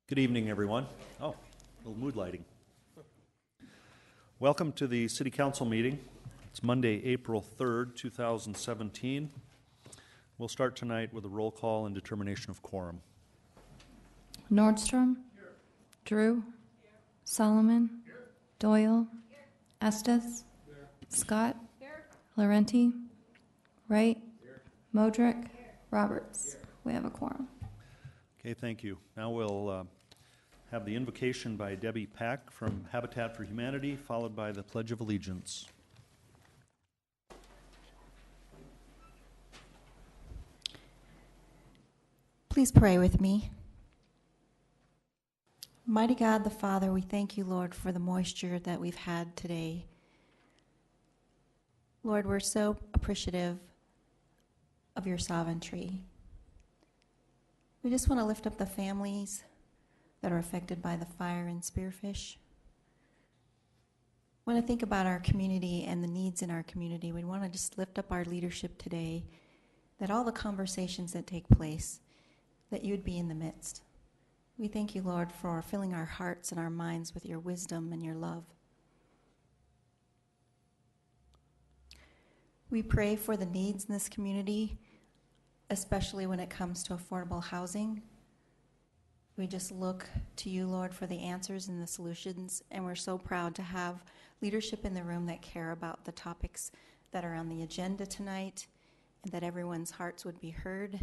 Good evening, everyone. Oh, a little mood lighting. Welcome to the City Council meeting. It's Monday, April 3rd, 2017. We'll start tonight with a roll call and determination of quorum. Nordstrom? Here. Drew? Here. Solomon? Here. Doyle? Here. Estes? Here. Scott? Here. Laurenti? Wright? Here. Modrick? Here. Roberts? Here. We have a quorum. Okay, thank you. Now we'll have the invocation by Debbie Pack from Habitat for Humanity, followed by the Pledge of Allegiance. Please pray with me. Mighty God the Father, we thank you, Lord, for the moisture that we've had today. Lord, we're so appreciative of your sovereignty. We just want to lift up the families that are affected by the fire in Spearfish. We want to think about our community and the needs in our community. We want to just lift up our leadership today, that all the conversations that take place, that you would be in the midst. We thank you, Lord, for filling our hearts and our minds with your wisdom and your love. We pray for the needs in this community, especially when it comes to affordable housing. We just look to you, Lord, for the answers and the solutions, and we're so proud to have leadership in the room that care about the topics that are on the agenda tonight, and that everyone's hearts would be heard,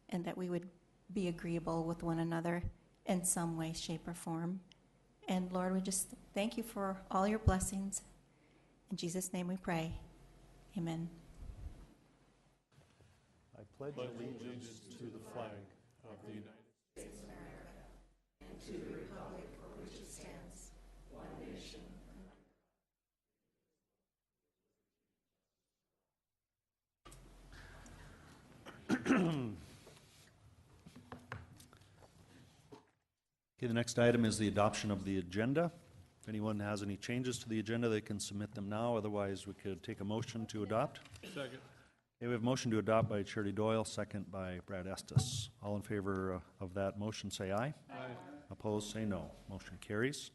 and that we would be agreeable with one another in some way, shape, or form. And Lord, we just thank you for all your blessings. In Jesus' name we pray. Amen. I pledge allegiance to the flag of the United States of America and to the republic for which it stands, one nation. Okay, the next item is the adoption of the agenda. If anyone has any changes to the agenda, they can submit them now. Otherwise, we could take a motion to adopt. Second. Okay, we have a motion to adopt by Charity Doyle, second by Brad Estes. All in favor of that motion, say aye. Aye. Opposed, say no. Motion carries.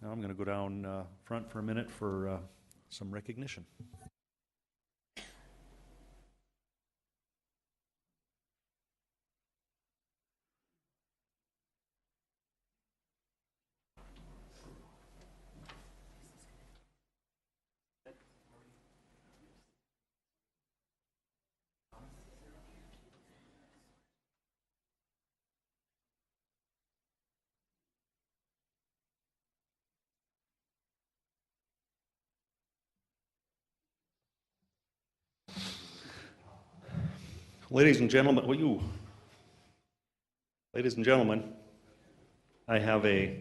Now I'm going to go down front for a minute for some recognition. Ladies and gentlemen, I have a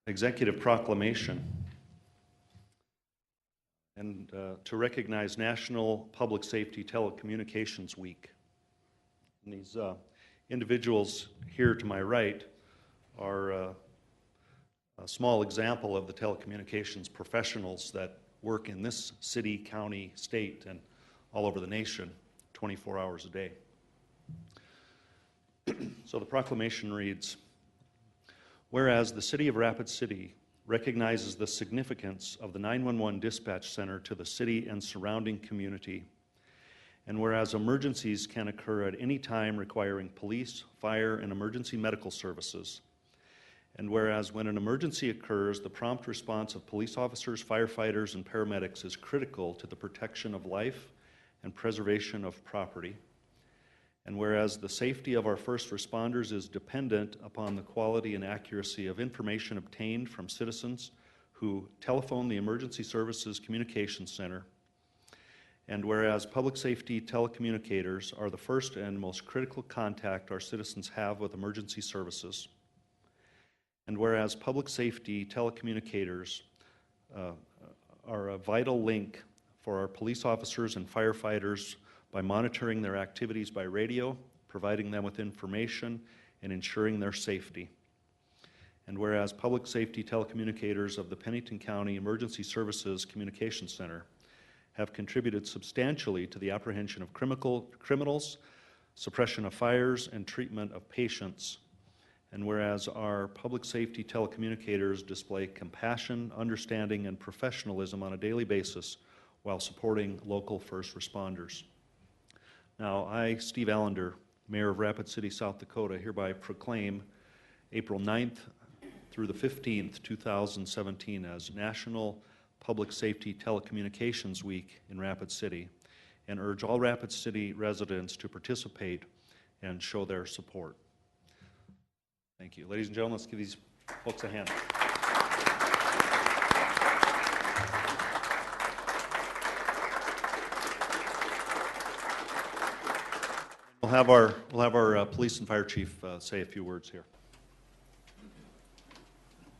executive proclamation and to recognize National Public Safety Telecommunications Week. And these individuals here to my right are a small example of the telecommunications professionals that work in this city, county, state, and all over the nation 24 hours a day. So the proclamation reads, whereas the City of Rapid City recognizes the significance of the 911 dispatch center to the city and surrounding community, and whereas emergencies can occur at any time requiring police, fire, and emergency medical services, and whereas when an emergency occurs, the prompt response of police officers, firefighters, and paramedics is critical to the protection of life and preservation of property, and whereas the safety of our first responders is dependent upon the quality and accuracy of information obtained from citizens who telephone the Emergency Services Communications Center, and whereas public safety telecommunicators are the first and most critical contact our citizens have with emergency services, and whereas public safety telecommunicators are a vital link for our police officers and firefighters by monitoring their activities by radio, providing them with information, and ensuring their safety. And whereas public safety telecommunicators of the Pennington County Emergency Services Communications Center have contributed substantially to the apprehension of criminals, suppression of fires, and treatment of patients. And whereas our public safety telecommunicators display compassion, understanding, and professionalism on a daily basis while supporting local first responders. Now, I, Steve Allender, Mayor of Rapid City, South Dakota, hereby proclaim April 9th through the 15th, 2017 as National Public Safety Telecommunications Week in Rapid City, and urge all Rapid City residents to participate and show their support. Thank you. Ladies and gentlemen, let's give these folks a hand. We'll have our police and fire chief say a few words here.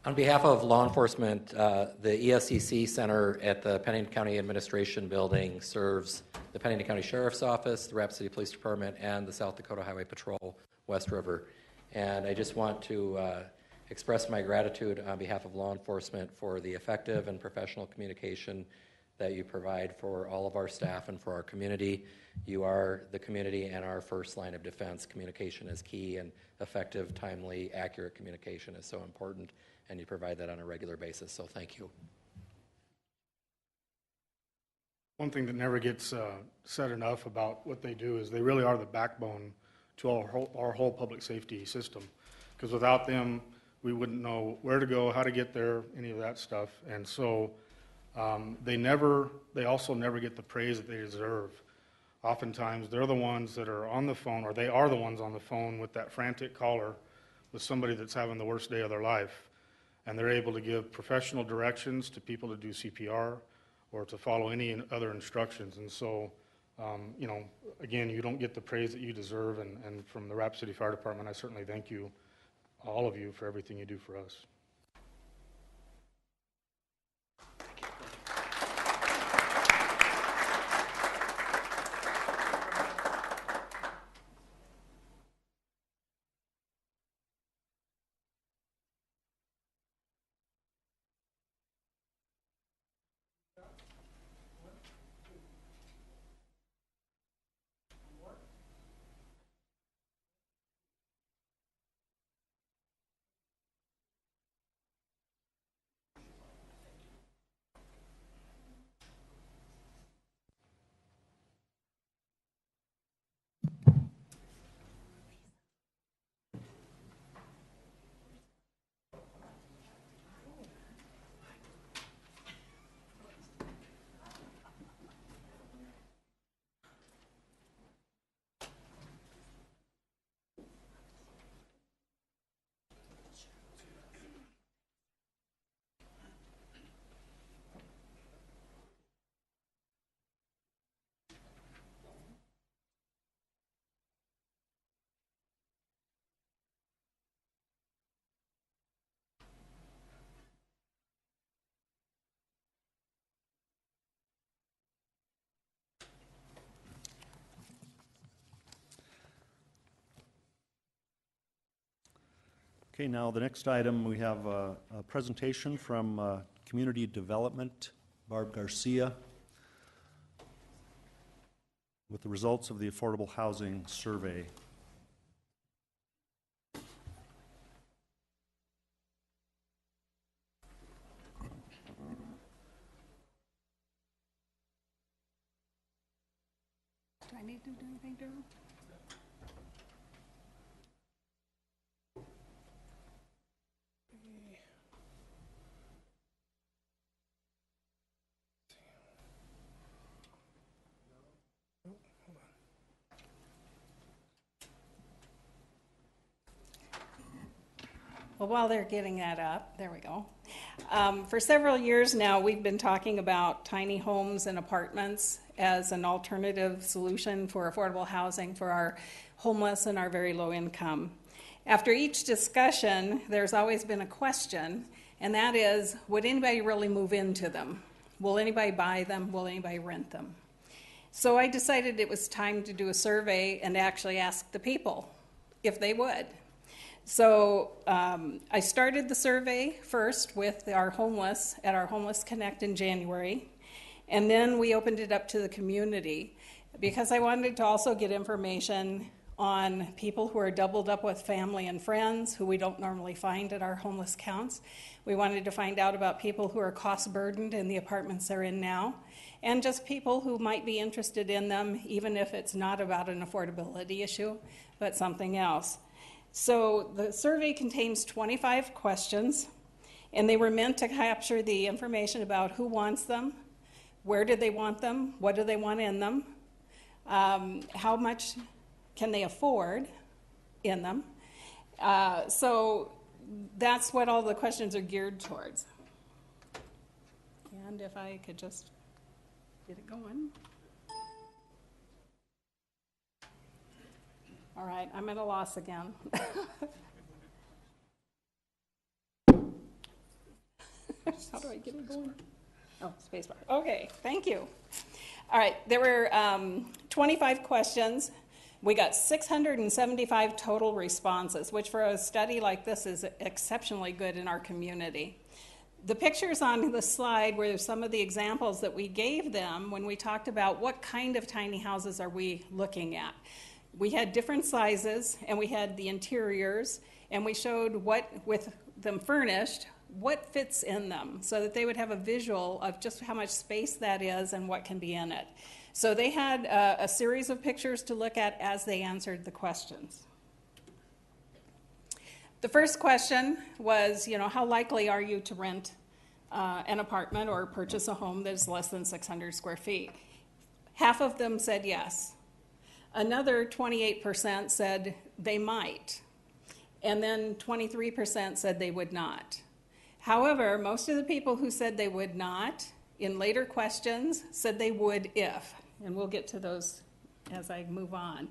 On behalf of law enforcement, the ESCC Center at the Pennington County Administration Building serves the Pennington County Sheriff's Office, the Rapid City Police Department, and the South Dakota Highway Patrol, West River. And I just want to express my gratitude on behalf of law enforcement for the effective and professional communication that you provide for all of our staff and for our community. You are the community and our first line of defense. Communication is key, and effective, timely, accurate communication is so important, and you provide that on a regular basis, so thank you. One thing that never gets said enough about what they do is they really are the backbone to our whole public safety system, because without them, we wouldn't know where to go, how to get there, any of that stuff. And so they also never get the praise that they deserve. Oftentimes, they're the ones that are on the phone, or they are the ones on the phone with that frantic caller with somebody that's having the worst day of their life. And they're able to give professional directions to people to do CPR or to follow any other instructions. And so, again, you don't get the praise that you deserve. And from the Rapid City Fire Department, I certainly thank you, all of you, for everything you do for us. Okay, now the next item, we have a presentation from Community Development, Barb Garcia, with the results of the Affordable Housing Survey. Do I need to do anything, Daryl? Well, while they're getting that up, there we go. For several years now, we've been talking about tiny homes and apartments as an alternative solution for affordable housing for our homeless and our very low income. After each discussion, there's always been a question, and that is, would anybody really move into them? Will anybody buy them? Will anybody rent them? So I decided it was time to do a survey and actually ask the people if they would. So I started the survey first with our homeless at our Homeless Connect in January, and then we opened it up to the community because I wanted to also get information on people who are doubled up with family and friends who we don't normally find at our homeless counts. We wanted to find out about people who are cost burdened in the apartments they're in now, and just people who might be interested in them, even if it's not about an affordability issue, but something else. So the survey contains 25 questions, and they were meant to capture the information about who wants them, where do they want them, what do they want in them, how much can they afford in them. So that's what all the questions are geared towards. And if I could just get it going. All right, I'm at a loss again. How do I get it going? Oh, spacebar. Okay, thank you. All right, there were 25 questions. We got 675 total responses, which for a study like this is exceptionally good in our community. The pictures on the slide were some of the examples that we gave them when we talked about what kind of tiny houses are we looking at. We had different sizes, and we had the interiors, and we showed what, with them furnished, what fits in them so that they would have a visual of just how much space that is and what can be in it. So they had a series of pictures to look at as they answered the questions. The first question was, how likely are you to rent an apartment or purchase a home that is less than 600 square feet? Half of them said yes. Another 28% said they might. And then 23% said they would not. However, most of the people who said they would not, in later questions, said they would if. And we'll get to those as I move on.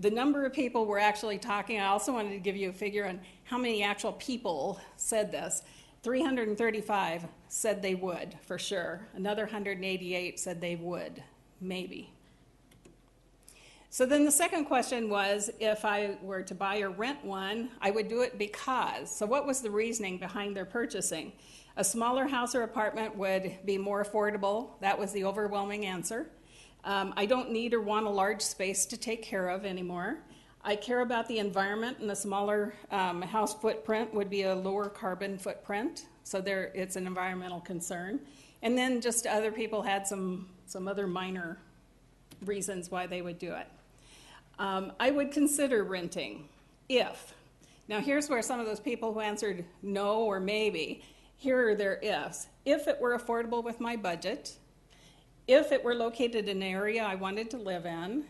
The number of people we're actually talking, I also wanted to give you a figure on how many actual people said this. 335 said they would, for sure. Another 188 said they would, maybe. So then the second question was, if I were to buy or rent one, I would do it because. So what was the reasoning behind their purchasing? A smaller house or apartment would be more affordable. That was the overwhelming answer. I don't need or want a large space to take care of anymore. I care about the environment, and the smaller house footprint would be a lower carbon footprint. So it's an environmental concern. And then just other people had some other minor reasons why they would do it. I would consider renting if. Now here's where some of those people who answered no or maybe, here are their ifs. If it were affordable with my budget, if it were located in an area I wanted to live in,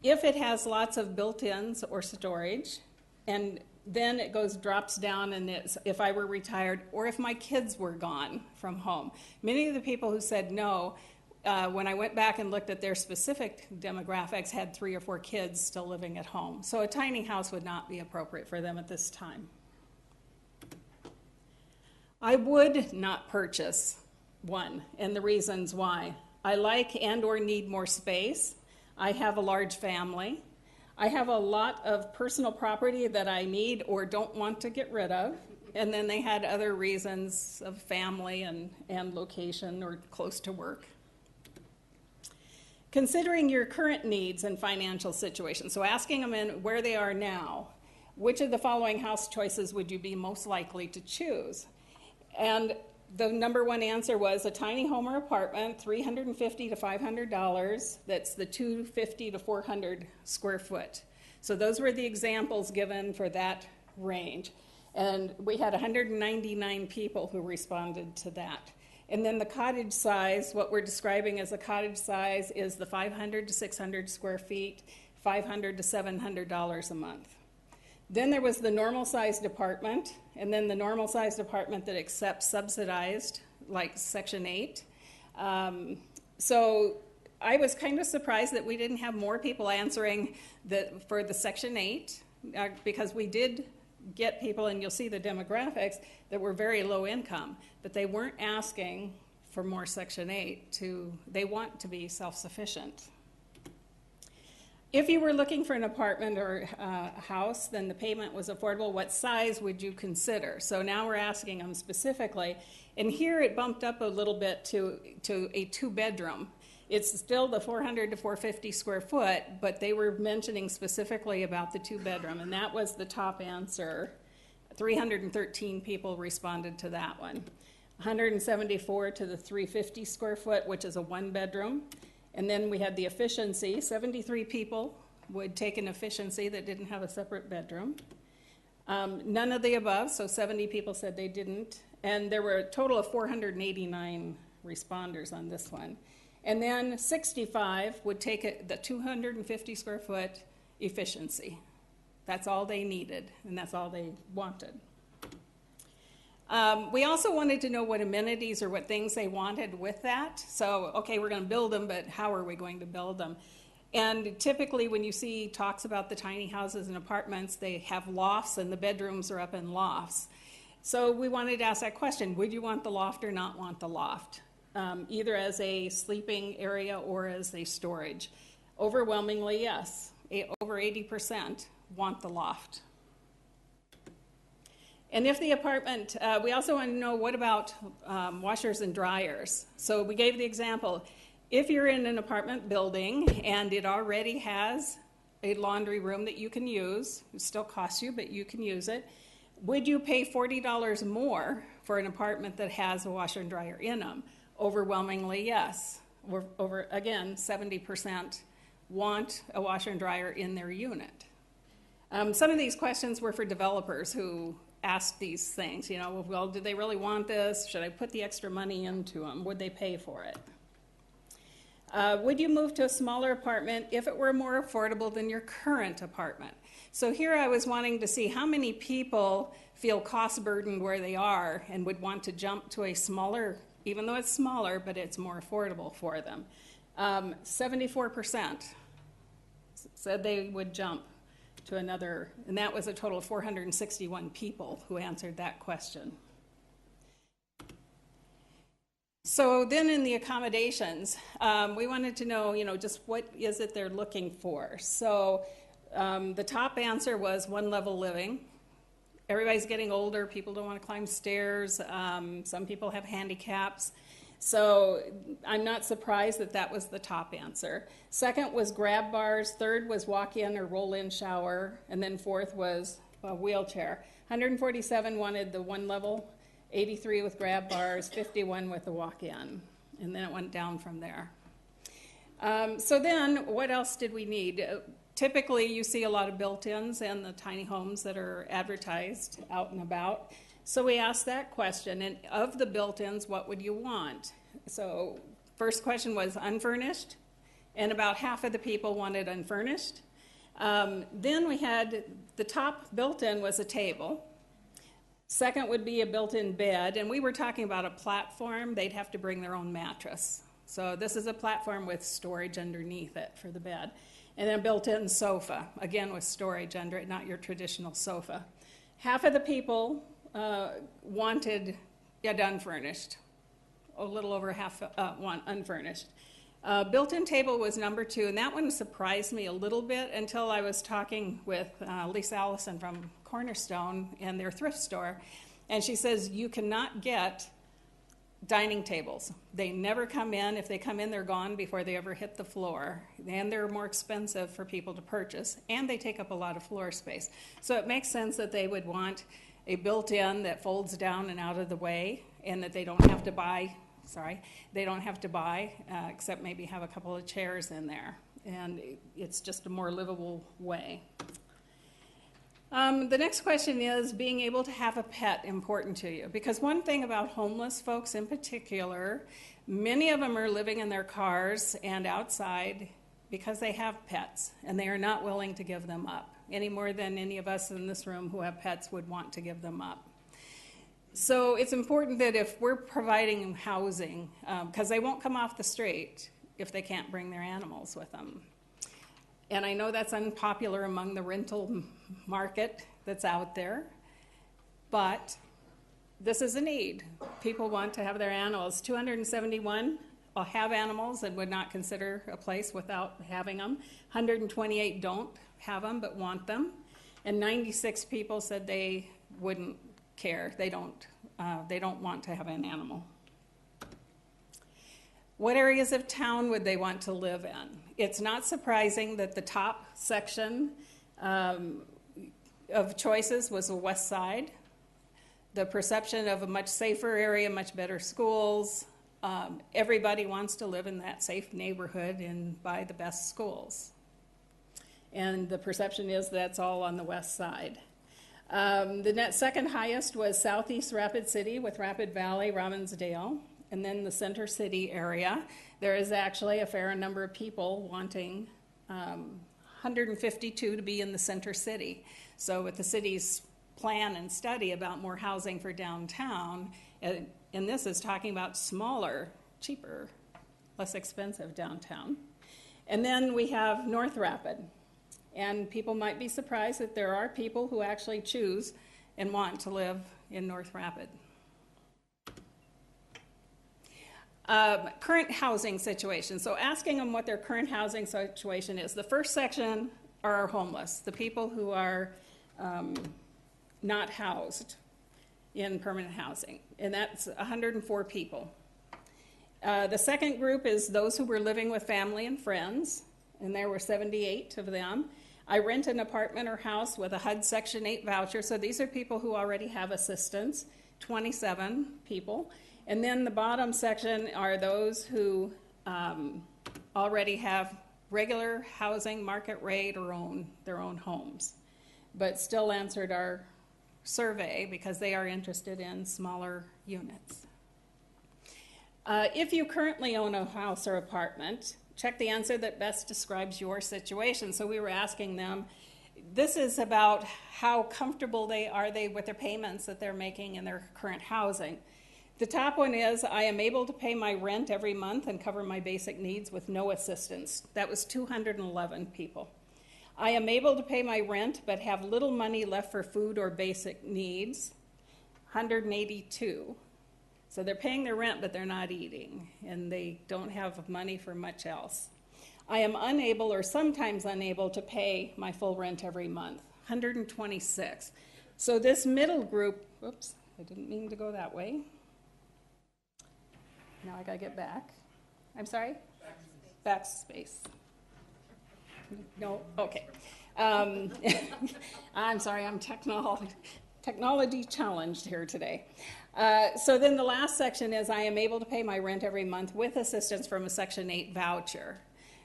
if it has lots of built-ins or storage, and then it drops down and it's if I were retired or if my kids were gone from home. Many of the people who said no, when I went back and looked at their specific demographics, had 3 or 4 kids still living at home. So a tiny house would not be appropriate for them at this time. I would not purchase one, and the reasons why. I like and or need more space. I have a large family. I have a lot of personal property that I need or don't want to get rid of. And then they had other reasons of family and location or close to work. Considering your current needs and financial situation, so asking them in where they are now, which of the following house choices would you be most likely to choose? And the number one answer was a tiny home or apartment, $350 to $500. That's the 250 to 400 square foot. So those were the examples given for that range. And we had 199 people who responded to that. And then the cottage size, what we're describing as a cottage size is the 500 to 600 square feet, $500 to $700 a month. Then there was the normal sized apartment, and then the normal sized apartment that accepts subsidized, like Section 8. So I was kind of surprised that we didn't have more people answering for the Section 8, because we did get people, and you'll see the demographics, that were very low income, but they weren't asking for more Section 8. They want to be self-sufficient. If you were looking for an apartment or a house, then the payment was affordable. What size would you consider? So now we're asking them specifically. And here it bumped up a little bit to a 2-bedroom. It's still the 400 to 450 square foot, but they were mentioning specifically about the 2-bedroom, and that was the top answer. 313 people responded to that one. 174 to the 350 square foot, which is a 1-bedroom. And then we had the efficiency. 73 people would take an efficiency that didn't have a separate bedroom. None of the above, so 70 people said they didn't. And there were a total of 489 responders on this one. And then 65 would take the 250 square foot efficiency. That's all they needed, and that's all they wanted. We also wanted to know what amenities or what things they wanted with that. So, okay, we're going to build them, but how are we going to build them? And typically when you see talks about the tiny houses and apartments, they have lofts and the bedrooms are up in lofts. So we wanted to ask that question, would you want the loft or not want the loft? Either as a sleeping area or as a storage. Overwhelmingly, yes. Over 80% want the loft. And if the apartment, we also want to know what about washers and dryers. So we gave the example, if you're in an apartment building and it already has a laundry room that you can use, it still costs you, but you can use it, would you pay $40 more for an apartment that has a washer and dryer in them? Overwhelmingly, yes. Over again, 70% want a washer and dryer in their unit. Some of these questions were for developers who asked these things, you know, well, do they really want this? Should I put the extra money into them? Would they pay for it? Would you move to a smaller apartment if it were more affordable than your current apartment? So here I was wanting to see how many people feel cost burdened where they are and would want to jump to a smaller, even though it's smaller, but it's more affordable for them. 74% said they would jump to another, and that was a total of 461 people who answered that question. So then in the accommodations, we wanted to know, you know, just what is it they're looking for. So the top answer was one-level living. Everybody's getting older. People don't want to climb stairs. Some people have handicaps. So I'm not surprised that that was the top answer. Second was grab bars. Third was walk-in or roll-in shower. And then fourth was a wheelchair. 147 wanted the one level, 83 with grab bars, 51 with the walk-in. And then it went down from there. So then what else did we need? Typically you see a lot of built-ins in the tiny homes that are advertised out and about. So we asked that question, and of the built-ins, what would you want? So first question was unfurnished, and about half of the people wanted unfurnished. Then we had the top built-in was a table. Second would be a built-in bed, and we were talking about a platform. They'd have to bring their own mattress. So this is a platform with storage underneath it for the bed. And then a built-in sofa, again with storage under it, not your traditional sofa. Half of the people wanted it unfurnished. A little over half want unfurnished. Built-in table was number 2, and that one surprised me a little bit until I was talking with Lisa Allison from Cornerstone and their thrift store, and she says you cannot get dining tables. They never come in. If they come in, they're gone before they ever hit the floor, and they're more expensive for people to purchase, and they take up a lot of floor space. So it makes sense that they would want a built-in that folds down and out of the way, and that they don't have to buy, except maybe have a couple of chairs in there. And it's just a more livable way. The next question is being able to have a pet important to you? Because one thing about homeless folks in particular, many of them are living in their cars and outside because they have pets, and they are not willing to give them up, any more than any of us in this room who have pets would want to give them up. So it's important that if we're providing housing, because they won't come off the street if they can't bring their animals with them. And I know that's unpopular among the rental market that's out there, but this is a need. People want to have their animals. 271 have animals and would not consider a place without having them. 128 don't have them but want them. And 96 people said they wouldn't care. They don't want to have an animal. What areas of town would they want to live in? It's not surprising that the top section of choices was the west side. The perception of a much safer area, much better schools. Everybody wants to live in that safe neighborhood and by the best schools. And the perception is that's all on the west side. The second highest was Southeast Rapid City with Rapid Valley, Robbinsdale, and then the Center City area. There is actually a fair number of people wanting 152 to be in the Center City. So with the city's plan and study about more housing for downtown, and this is talking about smaller, cheaper, less expensive downtown. And then we have North Rapid. And people might be surprised that there are people who actually choose and want to live in North Rapid. Current housing situation. So asking them what their current housing situation is. The first section are our homeless, the people who are not housed in permanent housing. And that's 104 people. The second group is those who were living with family and friends, and there were 78 of them. I rent an apartment or house with a HUD Section 8 voucher, so these are people who already have assistance, 27 people. And then the bottom section are those who already have regular housing, market rate, or own their own homes, but still answered our survey because they are interested in smaller units. If you currently own a house or apartment, check the answer that best describes your situation. So we were asking them, this is about how comfortable are they with their payments that they're making in their current housing. The top one is, I am able to pay my rent every month and cover my basic needs with no assistance. That was 211 people. I am able to pay my rent but have little money left for food or basic needs, 182. So they're paying their rent, but they're not eating, and they don't have money for much else. I am unable or sometimes unable to pay my full rent every month, 126. So this middle group, whoops, I didn't mean to go that way. Now I gotta get back. I'm sorry? Backspace. No, okay. I'm sorry, I'm technology challenged here today. So then the last section is I am able to pay my rent every month with assistance from a Section 8 voucher.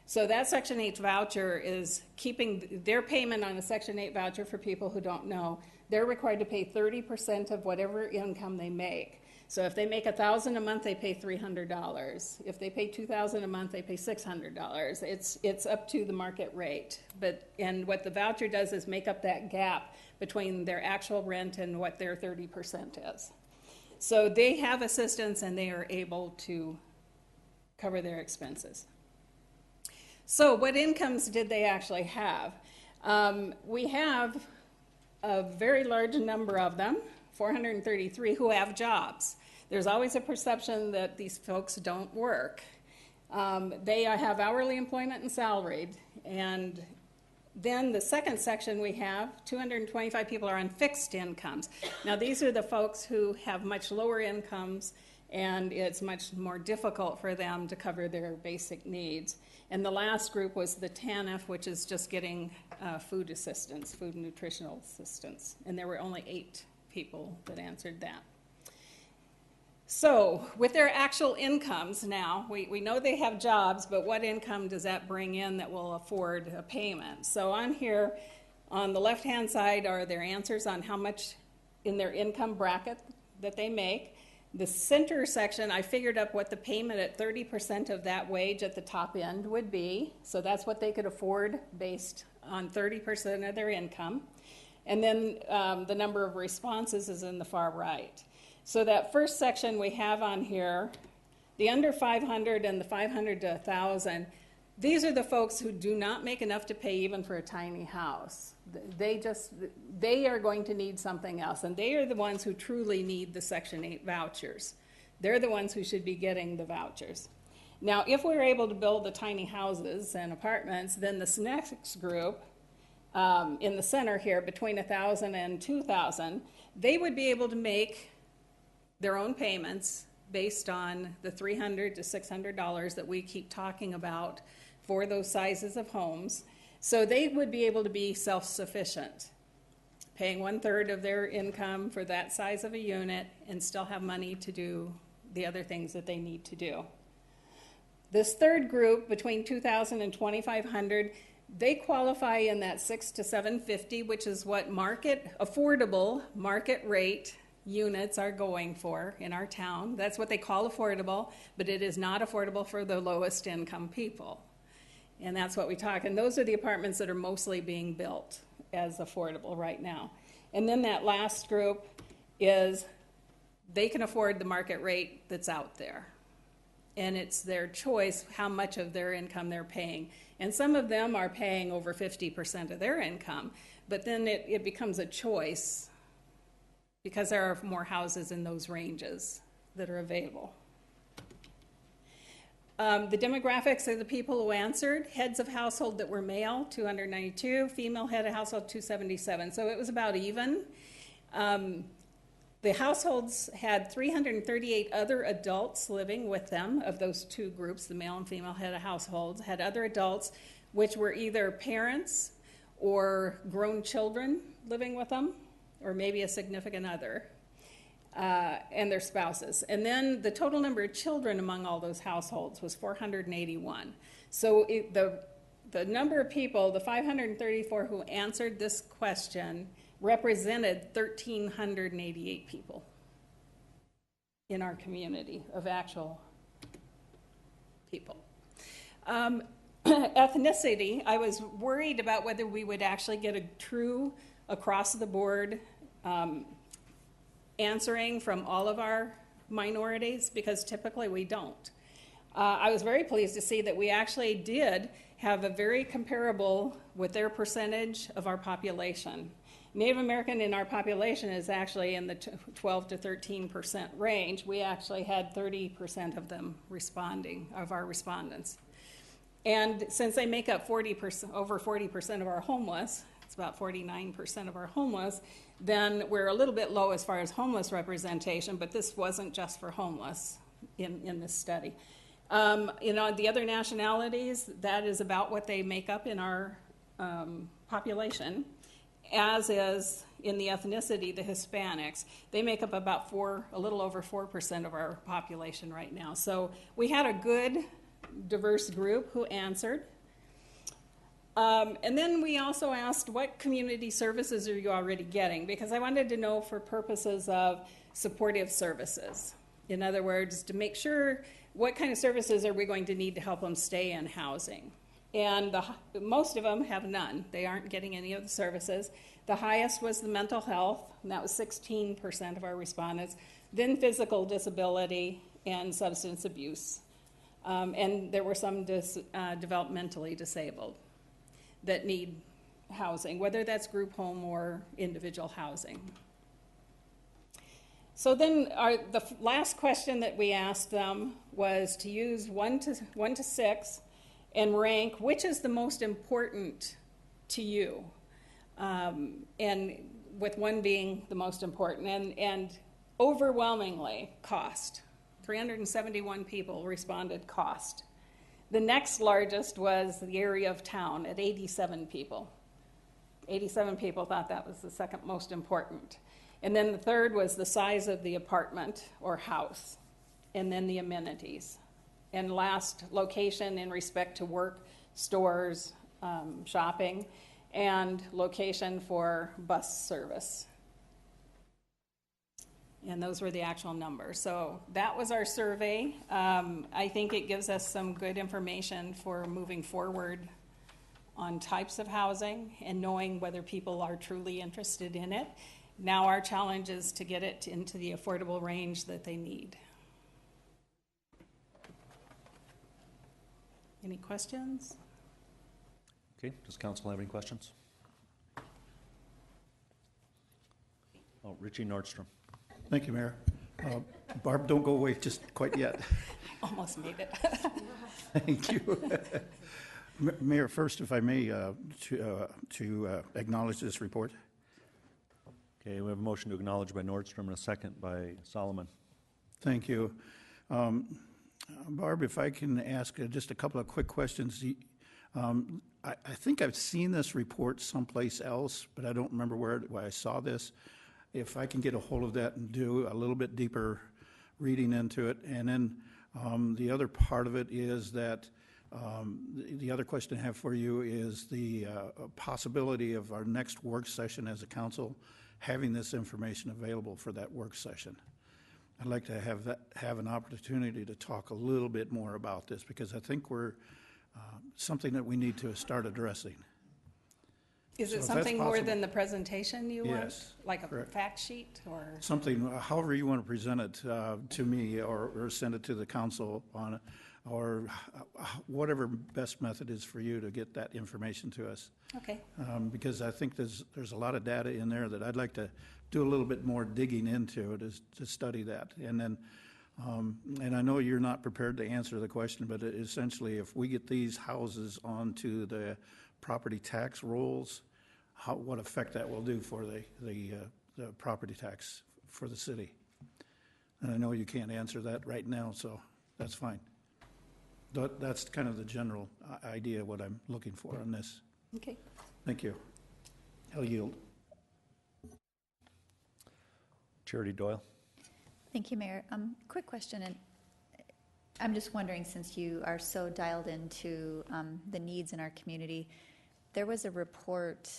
So that Section 8 voucher is keeping their payment on a Section 8 voucher. For people who don't know, they're required to pay 30% of whatever income they make. So if they make $1,000 a month, they pay $300. If they pay $2,000 a month, they pay $600. It's up to the market rate. And what the voucher does is make up that gap between their actual rent and what their 30% is. So they have assistance and they are able to cover their expenses. So what incomes did they actually have? We have a very large number of them, 433, who have jobs. There's always a perception that these folks don't work. They have hourly employment and salaried. And then the second section we have, 225 people are on fixed incomes. Now these are the folks who have much lower incomes and it's much more difficult for them to cover their basic needs. And the last group was the TANF, which is just getting food assistance, food and nutritional assistance. And there were only 8 people that answered that. So with their actual incomes now, we know they have jobs, but what income does that bring in that will afford a payment? So on here, on the left-hand side are their answers on how much in their income bracket that they make. The center section, I figured up what the payment at 30% of that wage at the top end would be. So that's what they could afford based on 30% of their income. And then the number of responses is in the far right. So that first section we have on here, the under 500 and the 500 to 1,000, these are the folks who do not make enough to pay even for a tiny house. They are going to need something else, and they are the ones who truly need the Section 8 vouchers. They're the ones who should be getting the vouchers. Now, if we're able to build the tiny houses and apartments, then this next group, in the center here, between 1,000 and 2,000, they would be able to make their own payments based on the $300 to $600 that we keep talking about for those sizes of homes. So they would be able to be self-sufficient, paying 1/3 of their income for that size of a unit and still have money to do the other things that they need to do. This third group, between $2,000 and $2,500, they qualify in that $600 to $750, which is what affordable market rate units are going for in our town. That's what they call affordable, but it is not affordable for the lowest income people. And that's what we talk. And those are the apartments that are mostly being built as affordable right now. And then that last group is they can afford the market rate that's out there. And it's their choice how much of their income they're paying. And some of them are paying over 50% of their income, but then it becomes a choice because there are more houses in those ranges that are available. The demographics are the people who answered. Heads of household that were male, 292, female head of household, 277. So it was about even. The households had 338 other adults living with them of those two groups, the male and female head of households, had other adults which were either parents or grown children living with them, or maybe a significant other, and their spouses. And then the total number of children among all those households was 481. So the number of people, the 534 who answered this question, represented 1,388 people in our community of actual people. Ethnicity, I was worried about whether we would actually get a true across-the-board answering from all of our minorities, because typically we don't. I was very pleased to see that we actually did have a very comparable with their percentage of our population. Native American in our population is actually in the 12 to 13% range. We actually had 30% of them responding, of our respondents. And since they make up over 40% of our homeless, it's about 49% of our homeless, then we're a little bit low as far as homeless representation, but this wasn't just for homeless in this study. The other nationalities, that is about what they make up in our population, as is in the ethnicity, the Hispanics. They make up about a little over 4% of our population right now. So we had a good, diverse group who answered. And then we also asked, what community services are you already getting? Because I wanted to know for purposes of supportive services. In other words, to make sure what kind of services are we going to need to help them stay in housing. And most of them have none. They aren't getting any of the services. The highest was the mental health, and that was 16% of our respondents. Then physical disability and substance abuse. And there were some developmentally disabled that need housing, whether that's group home or individual housing. So then the last question that we asked them was to use 1 to 6 and rank which is the most important to you, and with 1 being the most important, and overwhelmingly cost. 371 people responded cost. The next largest was the area of town at 87 people. 87 people thought that was the second most important. And then the third was the size of the apartment or house, and then the amenities. And last, location in respect to work, stores, shopping, and location for bus service. And those were the actual numbers. So that was our survey. I think it gives us some good information for moving forward on types of housing and knowing whether people are truly interested in it. Now our challenge is to get it into the affordable range that they need. Any questions? Okay, does council have any questions? Oh, Richie Nordstrom. Thank you, Mayor. Barb, don't go away just quite yet. Almost made it. Thank you. Mayor, first, if I may, to acknowledge this report. Okay, we have a motion to acknowledge by Nordstrom and a second by Solomon. Thank you. Barb, if I can ask just a couple of quick questions. I think I've seen this report someplace else, but I don't remember where I saw this. If I can get a hold of that and do a little bit deeper reading into it. And then the other part of it is that the other question I have for you is the possibility of our next work session as a council having this information available for that work session. I'd like to have an opportunity to talk a little bit more about this, because I think we're something that we need to start addressing. Is So it if that's something more possible- than the presentation you want? Yes, Like a correct. fact sheet or? Something, however you want to present it to me, or send it to the council on, or whatever best method is for you to get that information to us. Okay, Because I think there's a lot of data in there that I'd like to do a little bit more digging into to study that. And then, and I know you're not prepared to answer the question, but essentially, if we get these houses onto the property tax rolls, what effect that will do for the property tax for the city. And I know you can't answer that right now, so that's fine. That's kind of the general idea of what I'm looking for on this. okay. Thank you. I'll yield. Charity Doyle. Thank you, Mayor. Quick question, and I'm just wondering, since you are so dialed into the needs in our community, there was a report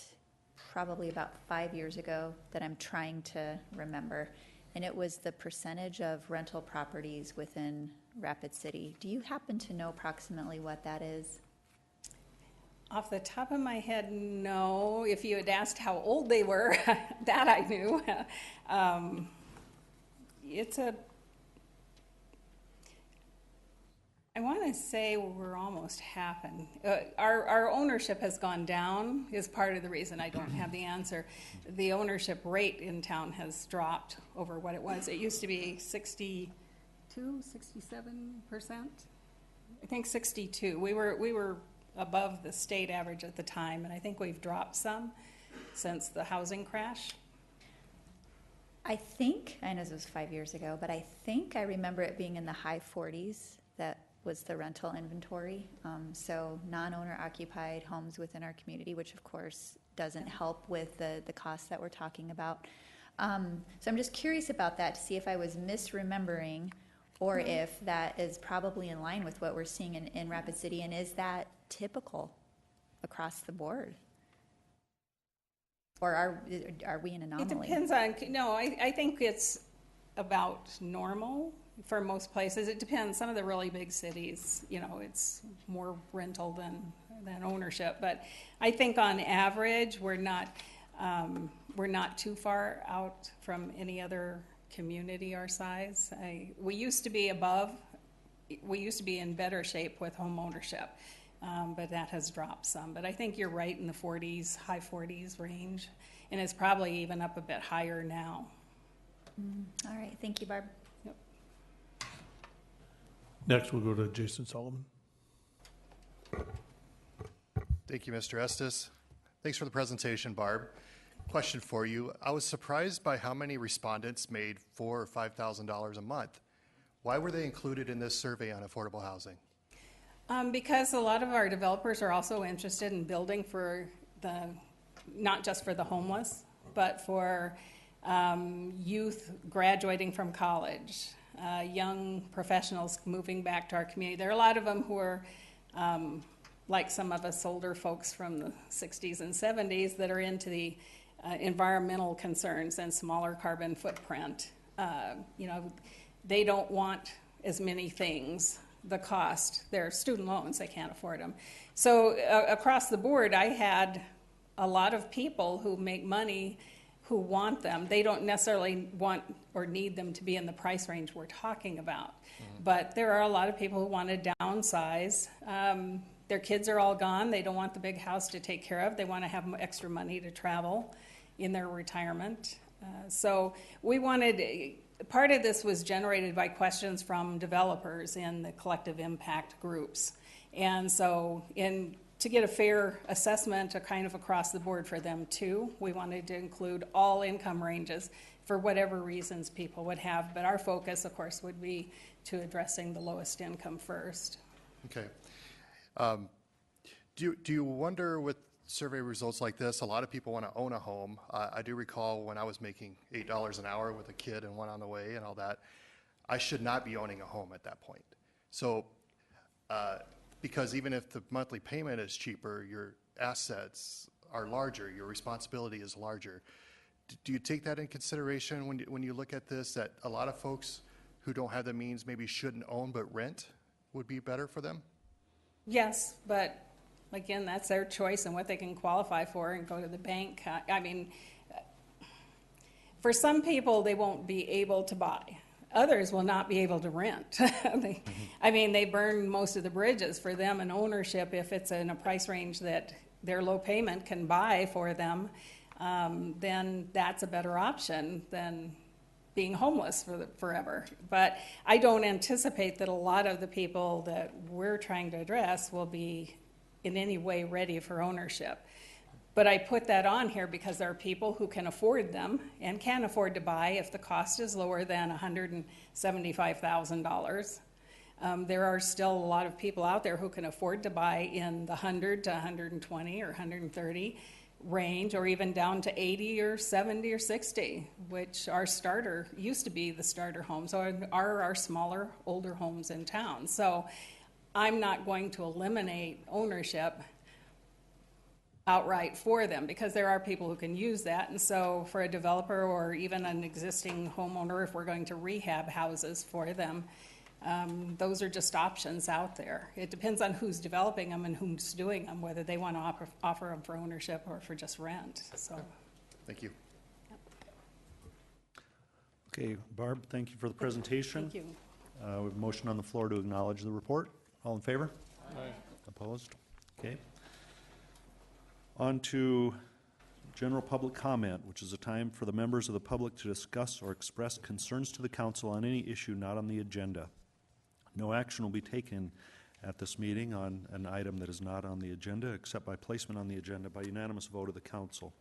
probably about 5 years ago that I'm trying to remember, and it was the percentage of rental properties within Rapid City. Do you happen to know approximately what that is? Off the top of my head, no. If you had asked how old they were, that I knew. I want to say we're almost half. Our ownership has gone down is part of the reason I don't have the answer. The ownership rate in town has dropped over what it was. It used to be 67%. I think 62. We were above the state average at the time, and I think we've dropped some since the housing crash. I think, I know this was 5 years ago, but I think I remember it being in the high 40s. That was the rental inventory. So non-owner occupied homes within our community, which of course doesn't help with the costs that we're talking about. So I'm just curious about that to see if I was misremembering or if that is probably in line with what we're seeing in Rapid City, and is that typical across the board? Or are we an anomaly? It depends on, no, I think it's about normal for most places. It depends. Some of the really big cities, it's more rental than ownership. But I think on average, we're not too far out from any other community our size. We used to be in better shape with home ownership, but that has dropped some. But I think you're right in the 40s, high 40s range, and it's probably even up a bit higher now. All right, thank you, Barb. Next, we'll go to Jason Solomon. Thank you, Mr. Estes. Thanks for the presentation, Barb. Question for you. I was surprised by how many respondents made $4,000 or $5,000 a month. Why were they included in this survey on affordable housing? Because a lot of our developers are also interested in building for not just for the homeless, but for youth graduating from college, young professionals moving back to our community. There are a lot of them who are like some of us older folks from the 60s and 70s that are into the environmental concerns and smaller carbon footprint. They don't want as many things. The cost, their student loans, they can't afford them. So across the board, I had a lot of people who make money who want them. They don't necessarily want or need them to be in the price range we're talking about. But there are a lot of people who want to downsize. Their kids are all gone. They don't want the big house to take care of. They want to have extra money to travel in their retirement. So we wanted, part of this was generated by questions from developers in the collective impact groups. And so to get a fair assessment kind of across the board for them too, we wanted to include all income ranges, for whatever reasons people would have. But our focus, of course, would be to addressing the lowest income first. Okay. Do you wonder with survey results like this, a lot of people want to own a home. I do recall when I was making $8 an hour with a kid and one on the way and all that, I should not be owning a home at that point. So, because even if the monthly payment is cheaper, your assets are larger, your responsibility is larger. Do you take that in consideration when you look at this, that a lot of folks who don't have the means maybe shouldn't own but rent would be better for them? Yes, but again, that's their choice and what they can qualify for and go to the bank. I mean, for some people, they won't be able to buy. Others will not be able to rent. I mean, they burn most of the bridges. For them, an ownership, if it's in a price range that their low payment can buy for them, then that's a better option than being homeless forever. But I don't anticipate that a lot of the people that we're trying to address will be in any way ready for ownership. But I put that on here because there are people who can afford them and can afford to buy if the cost is lower than $175,000. There are still a lot of people out there who can afford to buy in the 100 to 120 or 130 range, or even down to 80 or 70 or 60, which our starter used to be the starter homes, or are our smaller, older homes in town. So I'm not going to eliminate ownership outright for them, because there are people who can use that. And so for a developer or even an existing homeowner, if we're going to rehab houses for them, those are just options out there. It depends on who's developing them and who's doing them, whether they want to offer them for ownership or for just rent. So, Thank you. Okay, Barb, thank you for the presentation. thank you. We have a motion on the floor to acknowledge the report. All in favor? Aye. Opposed? Okay. On to general public comment, which is a time for the members of the public to discuss or express concerns to the council on any issue not on the agenda. No action will be taken at this meeting on an item that is not on the agenda, except by placement on the agenda by unanimous vote of the council.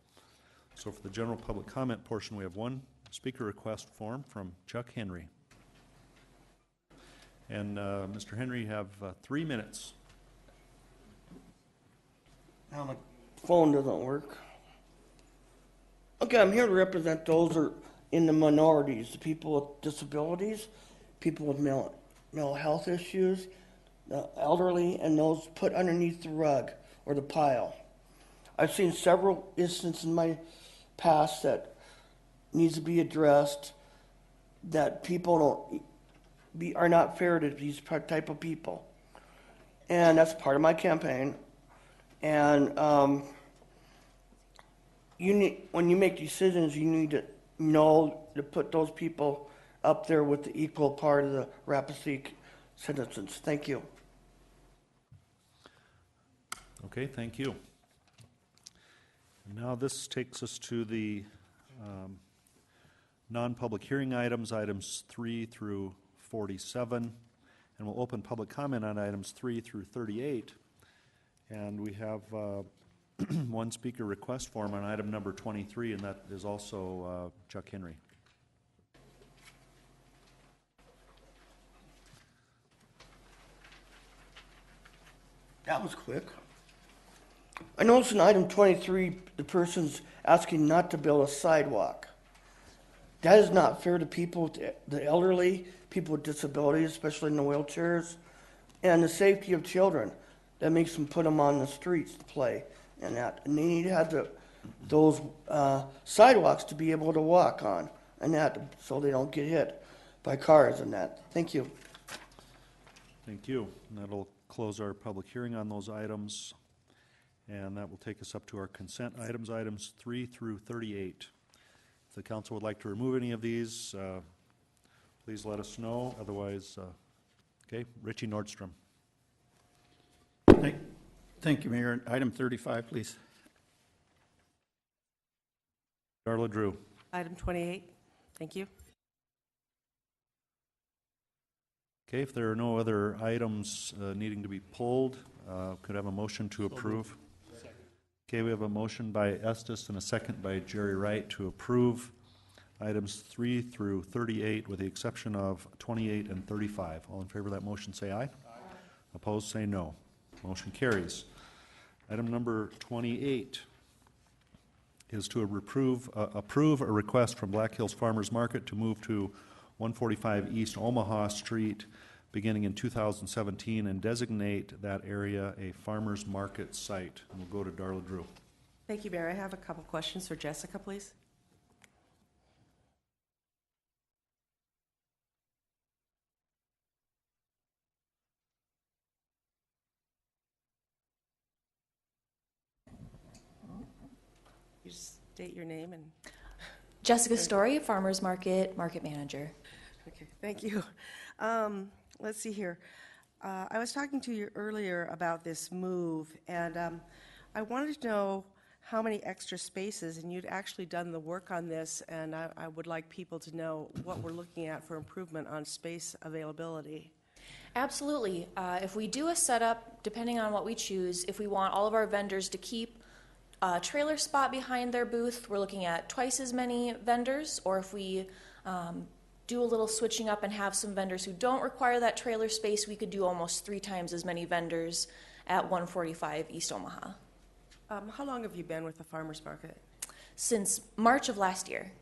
So for the general public comment portion, we have one speaker request form from Chuck Henry. And Mr. Henry, you have 3 minutes. Now my phone doesn't work. Okay, I'm here to represent those who are in the minorities, the people with disabilities, people with mental health issues, the elderly, and those put underneath the rug or the pile. I've seen several instances in my past that needs to be addressed, that people are not fair to these type of people. And that's part of my campaign. And when you make decisions, you need to know to put those people up there with the equal part of the Rapid City citizens. Thank you. Okay, thank you. And now this takes us to the non-public hearing items, items 3 through 47. And we'll open public comment on items 3 through 38. And we have one speaker request form on item number 23, and that is also Chuck Henry. That was quick. I noticed in item 23, the person's asking not to build a sidewalk. That is not fair to people, the elderly, people with disabilities, especially in the wheelchairs, and the safety of children. That makes them put them on the streets to play, and they need to have those sidewalks to be able to walk on, and that so they don't get hit by cars and that. Thank you. Thank you. And that'll close our public hearing on those items, and that will take us up to our consent items, items 3 through 38. If the council would like to remove any of these, please let us know. Otherwise, okay, Richie Nordstrom. Thank you, Mayor. Item 35, please. Darla Drew. Item 28. Thank you. Okay, if there are no other items needing to be pulled, could I have a motion to approve? Okay, we have a motion by Estes and a second by Jerry Wright to approve items 3 through 38 with the exception of 28 and 35. All in favor of that motion say aye. Aye. Opposed say no. Motion carries. Item number 28 is to approve a request from Black Hills Farmers Market to move to 145 East Omaha Street beginning in 2017 and designate that area a farmers market site. And we'll go to Darla Drew. Thank you, Mayor. I have a couple questions for Jessica, please. You state your name and... Jessica Story, Farmers Market Manager. Okay, thank you. Let's see here. I was talking to you earlier about this move, and I wanted to know how many extra spaces, and you'd actually done the work on this, and I would like people to know what we're looking at for improvement on space availability. Absolutely. If we do a setup, depending on what we choose, if we want all of our vendors to keep a trailer spot behind their booth, we're looking at twice as many vendors, or if we do a little switching up and have some vendors who don't require that trailer space, we could do almost 3 times as many vendors at 145 East Omaha. How long have you been with the farmers market? Since March of last year.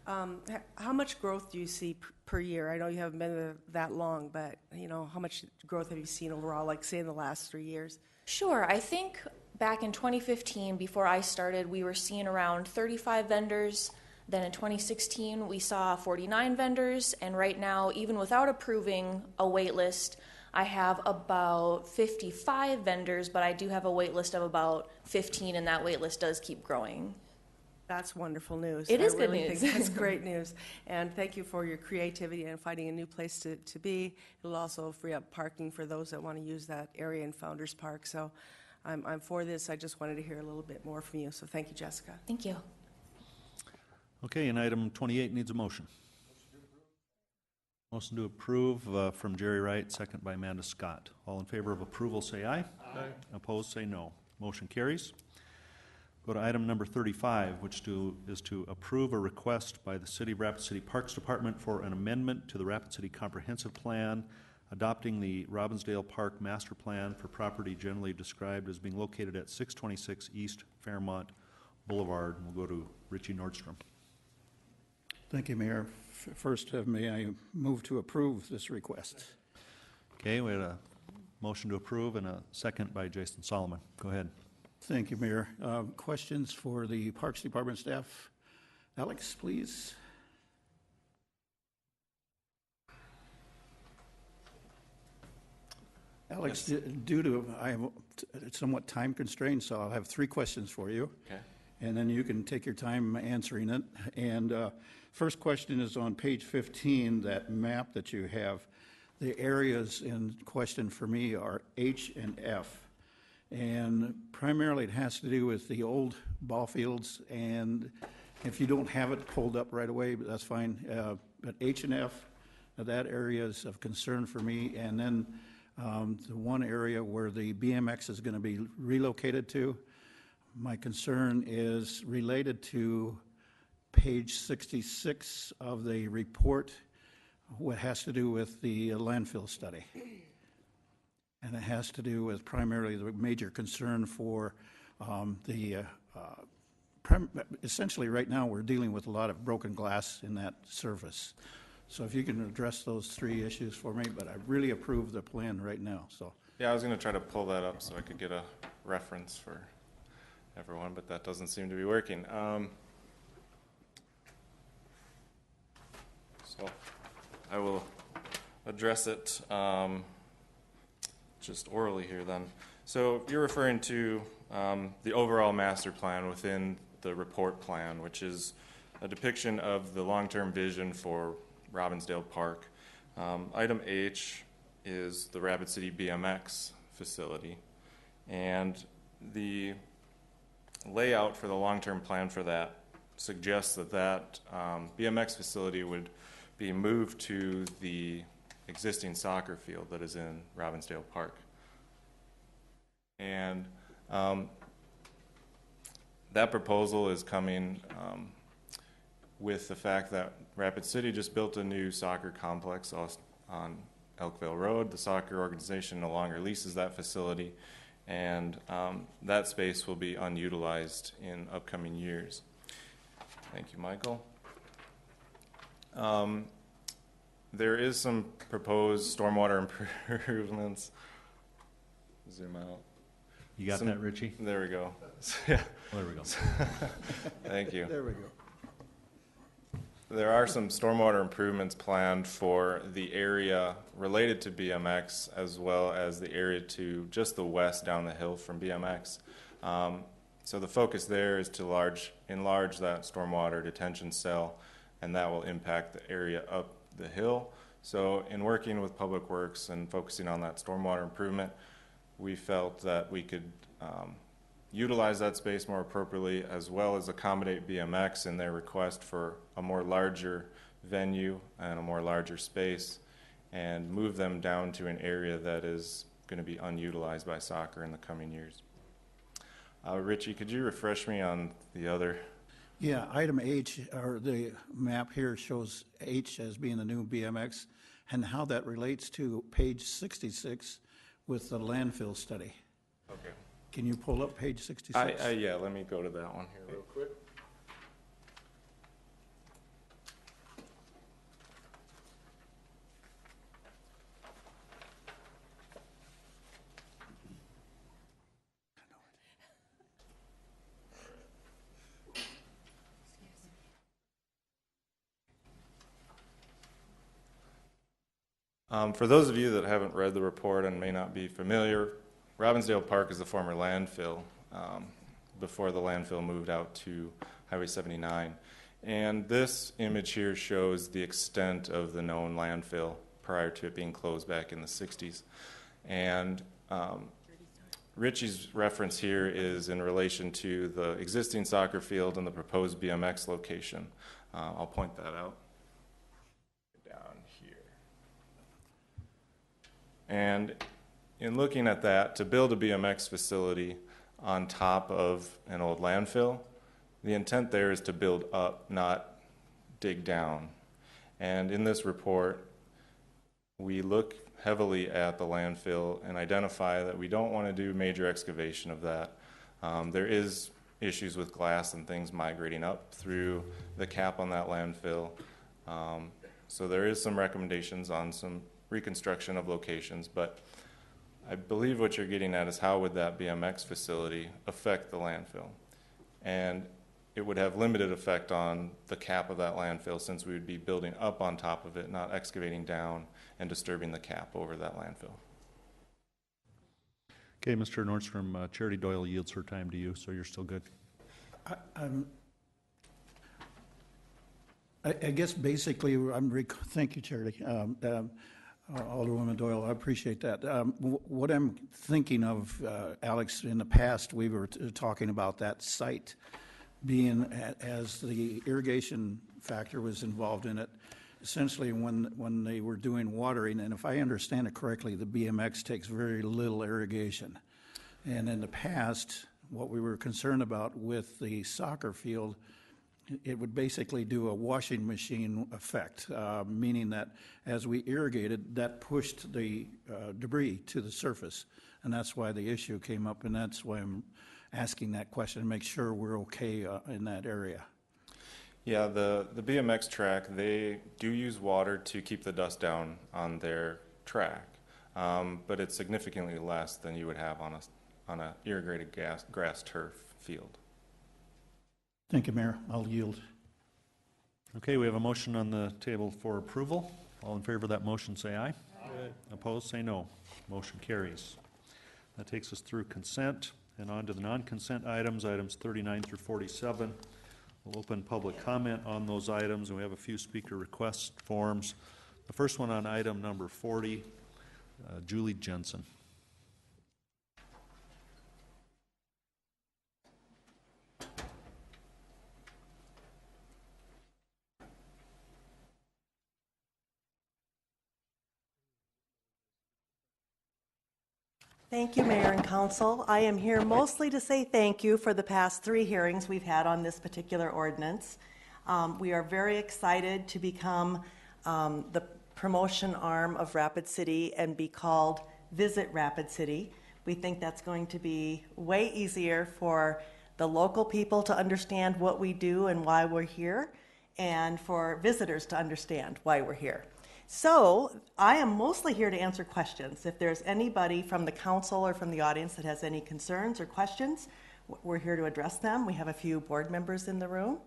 How much growth do you see per year? I know you haven't been there that long, but how much growth have you seen overall, like say in the last 3 years? Sure. I think back in 2015, before I started, we were seeing around 35 vendors. Then in 2016, we saw 49 vendors, and right now, even without approving a wait list, I have about 55 vendors, but I do have a wait list of about 15, and that wait list does keep growing. That's wonderful news. It is I good really news. think that's great news. And thank you for your creativity and finding a new place to be. It'll also free up parking for those that want to use that area in Founders Park. So I'm for this. I just wanted to hear a little bit more from you. So thank you, Jessica. Thank you. Okay, and item 28 needs a motion. Motion to approve from Jerry Wright, second by Amanda Scott. All in favor of approval say aye. Aye. Opposed say no. Motion carries. Go to item number 35, which is to approve a request by the City of Rapid City Parks Department for an amendment to the Rapid City Comprehensive Plan, adopting the Robbinsdale Park Master Plan for property generally described as being located at 626 East Fairmont Boulevard. We'll go to Richie Nordstrom. Thank you, Mayor. First, may I move to approve this request? Okay, we had a motion to approve and a second by Jason Solomon. Go ahead. Thank you, Mayor. Questions for the Parks Department staff? Alex, please. Alex, Yes. due to I am somewhat time constrained, so I'll have 3 questions for you. Okay. And then you can take your time answering it. And first question is on page 15, that map that you have. The areas in question for me are H and F. And primarily it has to do with the old ball fields. And if you don't have it pulled up right away, but that's fine. But H and F, that area is of concern for me. And then the one area where the BMX is going to be relocated to, my concern is related to page 66 of the report, what has to do with the landfill study. And it has to do with primarily the major concern for essentially right now we're dealing with a lot of broken glass in that surface. So if you can address those 3 issues for me, but I really approve the plan right now. So Yeah, I was going to try to pull that up so I could get a reference for everyone, but that doesn't seem to be working. So I will address it just orally here then. So you're referring to the overall master plan within the report plan, which is a depiction of the long-term vision for Robbinsdale Park. Item H is the Rapid City BMX facility, and the layout for the long-term plan for that suggests that BMX facility would be moved to the existing soccer field that is in Robbinsdale Park. And that proposal is coming with the fact that Rapid City just built a new soccer complex on Elkville Road. The soccer organization no longer leases that facility, and that space will be unutilized in upcoming years. Thank you, Michael. There is some proposed stormwater improvements. Zoom out. You got that, Richie? There we go. Yeah. There we go. Thank you. There we go. There are some stormwater improvements planned for the area related to BMX, as well as the area to just the west down the hill from BMX. So the focus there is to enlarge that stormwater detention cell, and that will impact the area up the hill. So in working with Public Works and focusing on that stormwater improvement, we felt that we could utilize that space more appropriately, as well as accommodate BMX in their request for a more larger venue and a more larger space, and move them down to an area that is going to be unutilized by soccer in the coming years. Richie, could you refresh me on the other? Yeah, item H, or the map here shows H as being the new BMX, and how that relates to page 66 with the landfill study. Okay. Can you pull up page 66? Yeah, let me go to that one here real quick. For those of you that haven't read the report and may not be familiar, Robbinsdale Park is the former landfill before the landfill moved out to Highway 79. And this image here shows the extent of the known landfill prior to it being closed back in the 60s. And Richie's reference here is in relation to the existing soccer field and the proposed BMX location. I'll point that out. And in looking at that, to build a BMX facility on top of an old landfill, the intent there is to build up, not dig down. And in this report, we look heavily at the landfill and identify that we don't want to do major excavation of that. There is issues with glass and things migrating up through the cap on that landfill. So there is some recommendations on some reconstruction of locations, but I believe what you're getting at is how would that BMX facility affect the landfill? And it would have limited effect on the cap of that landfill, since we would be building up on top of it, not excavating down and disturbing the cap over that landfill. Okay, Mr. Nordstrom, Charity Doyle yields her time to you, so you're still good. I guess basically, thank you, Charity. Alderwoman Doyle, I appreciate that. What I'm thinking of, Alex, in the past, we were talking about that site being, as the irrigation factor was involved in it, essentially when they were doing watering, and if I understand it correctly, the BMX takes very little irrigation. And in the past, what we were concerned about with the soccer field, it would basically do a washing machine effect, meaning that as we irrigated, that pushed the debris to the surface. And that's why the issue came up, and that's why I'm asking that question, to make sure we're okay in that area. Yeah, the BMX track, they do use water to keep the dust down on their track, but it's significantly less than you would have on a irrigated grass turf field. Thank you, Mayor. I'll yield. Okay, we have a motion on the table for approval. All in favor of that motion, say aye. Aye. Opposed, say no. Motion carries. That takes us through consent and on to the non-consent items, items 39 through 47. We'll open public comment on those items, and we have a few speaker request forms. The first one on item number 40, Julie Jensen. Thank you, Mayor and Council. I am here mostly to say thank you for the past 3 hearings we've had on this particular ordinance. We are very excited to become the promotion arm of Rapid City and be called Visit Rapid City. We think that's going to be way easier for the local people to understand what we do and why we're here, and for visitors to understand why we're here. So I am mostly here to answer questions. If there's anybody from the council or from the audience that has any concerns or questions, we're here to address them. We have a few board members in the room.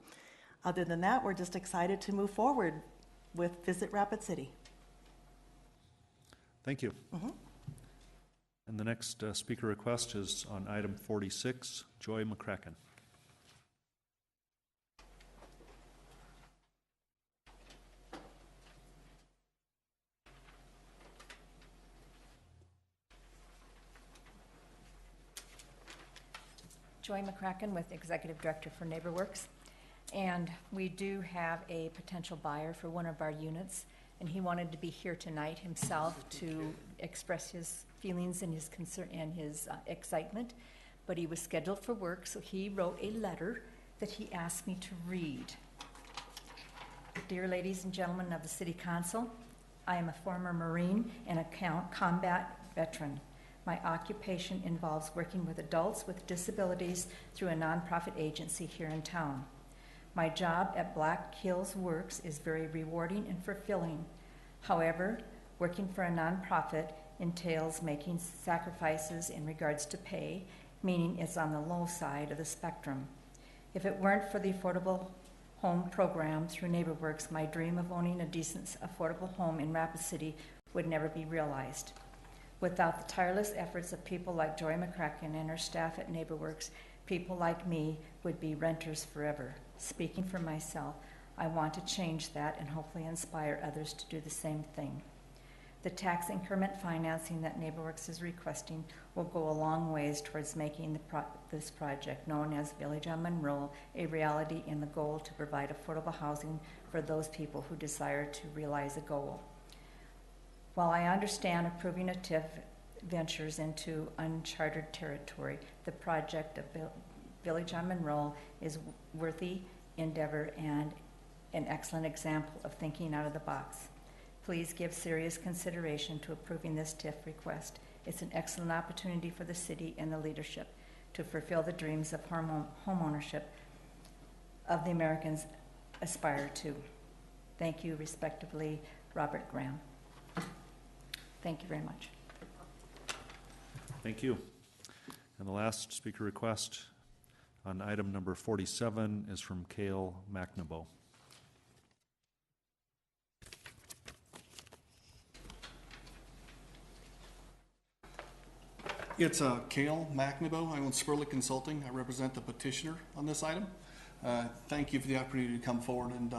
Other than that, we're just excited to move forward with Visit Rapid City. Thank you. And the next speaker request is on item 46, Joy McCracken. Joy McCracken with Executive Director for NeighborWorks. And we do have a potential buyer for one of our units, and he wanted to be here tonight himself to express his feelings and his concern and his excitement, but he was scheduled for work, so he wrote a letter that he asked me to read. Dear ladies and gentlemen of the City Council, I am a former Marine and a combat veteran. My occupation involves working with adults with disabilities through a nonprofit agency here in town. My job at Black Hills Works is very rewarding and fulfilling. However, working for a nonprofit entails making sacrifices in regards to pay, meaning it's on the low side of the spectrum. If it weren't for the affordable home program through NeighborWorks, my dream of owning a decent, affordable home in Rapid City would never be realized. Without the tireless efforts of people like Joy McCracken and her staff at NeighborWorks, people like me would be renters forever. Speaking for myself, I want to change that and hopefully inspire others to do the same thing. The tax increment financing that NeighborWorks is requesting will go a long ways towards making this project, known as Village on Monroe, a reality in the goal to provide affordable housing for those people who desire to realize a goal. While I understand approving a TIF ventures into uncharted territory, the project of Village on Monroe is worthy endeavor and an excellent example of thinking out of the box. Please give serious consideration to approving this TIF request. It's an excellent opportunity for the city and the leadership to fulfill the dreams of home ownership of the Americans aspire to. Thank you, respectively, Robert Graham. Thank you very much. Thank you. And the last speaker request on item number 47 is from Cale McNabo. It's Cale McNabo. I own Spurley Consulting. I represent the petitioner on this item. Thank you for the opportunity to come forward and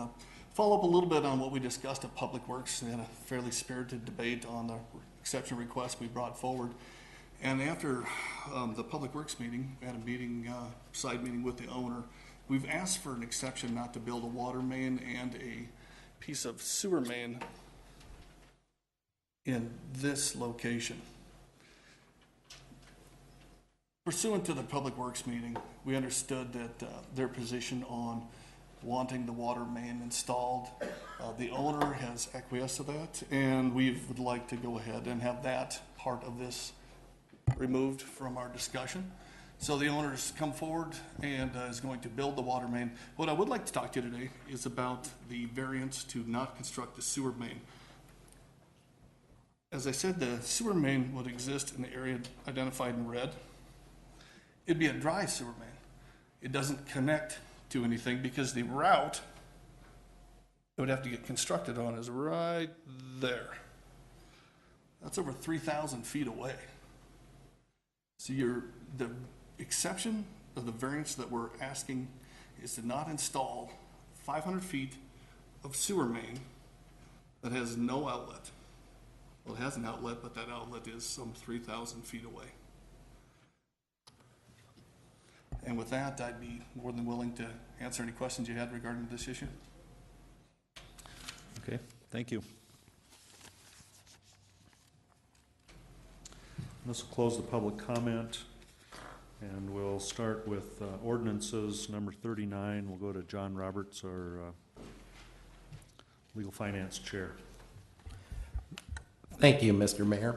follow up a little bit on what we discussed at Public Works. We had a fairly spirited debate on the exception request we brought forward. And after the Public Works meeting, we had a meeting, side meeting with the owner. We've asked for an exception not to build a water main and a piece of sewer main in this location. Pursuant to the Public Works meeting, we understood that their position on wanting the water main installed, the owner has acquiesced to that, and we would like to go ahead and have that part of this removed from our discussion. So the owner's come forward and is going to build the water main. What I would like to talk to you today is about the variance to not construct the sewer main. As I said, the sewer main would exist in the area identified in red. It'd be a dry sewer main. It doesn't connect to anything because the route it would have to get constructed on is right there. That's over 3,000 feet away. So the exception of the variance that we're asking is to not install 500 feet of sewer main that has no outlet. Well, it has an outlet, but that outlet is some 3,000 feet away. And with that, I'd be more than willing to answer any questions you had regarding this issue. Okay, thank you. This will close the public comment. And we'll start with ordinances, number 39. We'll go to John Roberts, our Legal Finance Chair. Thank you, Mr. Mayor.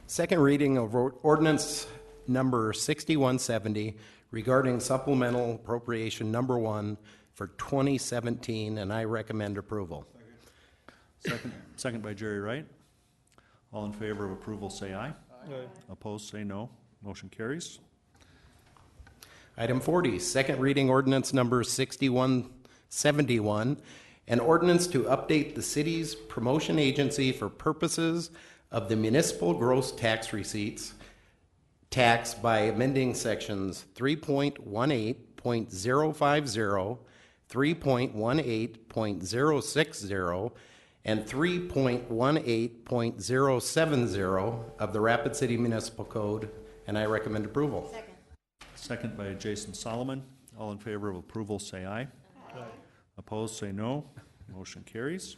Second reading of ordinance number 6170 regarding supplemental appropriation number 1 for 2017, and I recommend approval. Second by Jerry Wright. All in favor of approval, say aye. Aye. Opposed, say no. Motion carries. Item 40, second reading ordinance number 6171, an ordinance to update the city's promotion agency for purposes of the municipal gross tax receipts tax by amending sections 3.18.050, 3.18.060, and 3.18.070 of the Rapid City Municipal Code, and I recommend approval. Second by Jason Solomon. All in favor of approval, say aye. Aye. Opposed, say no. Motion carries.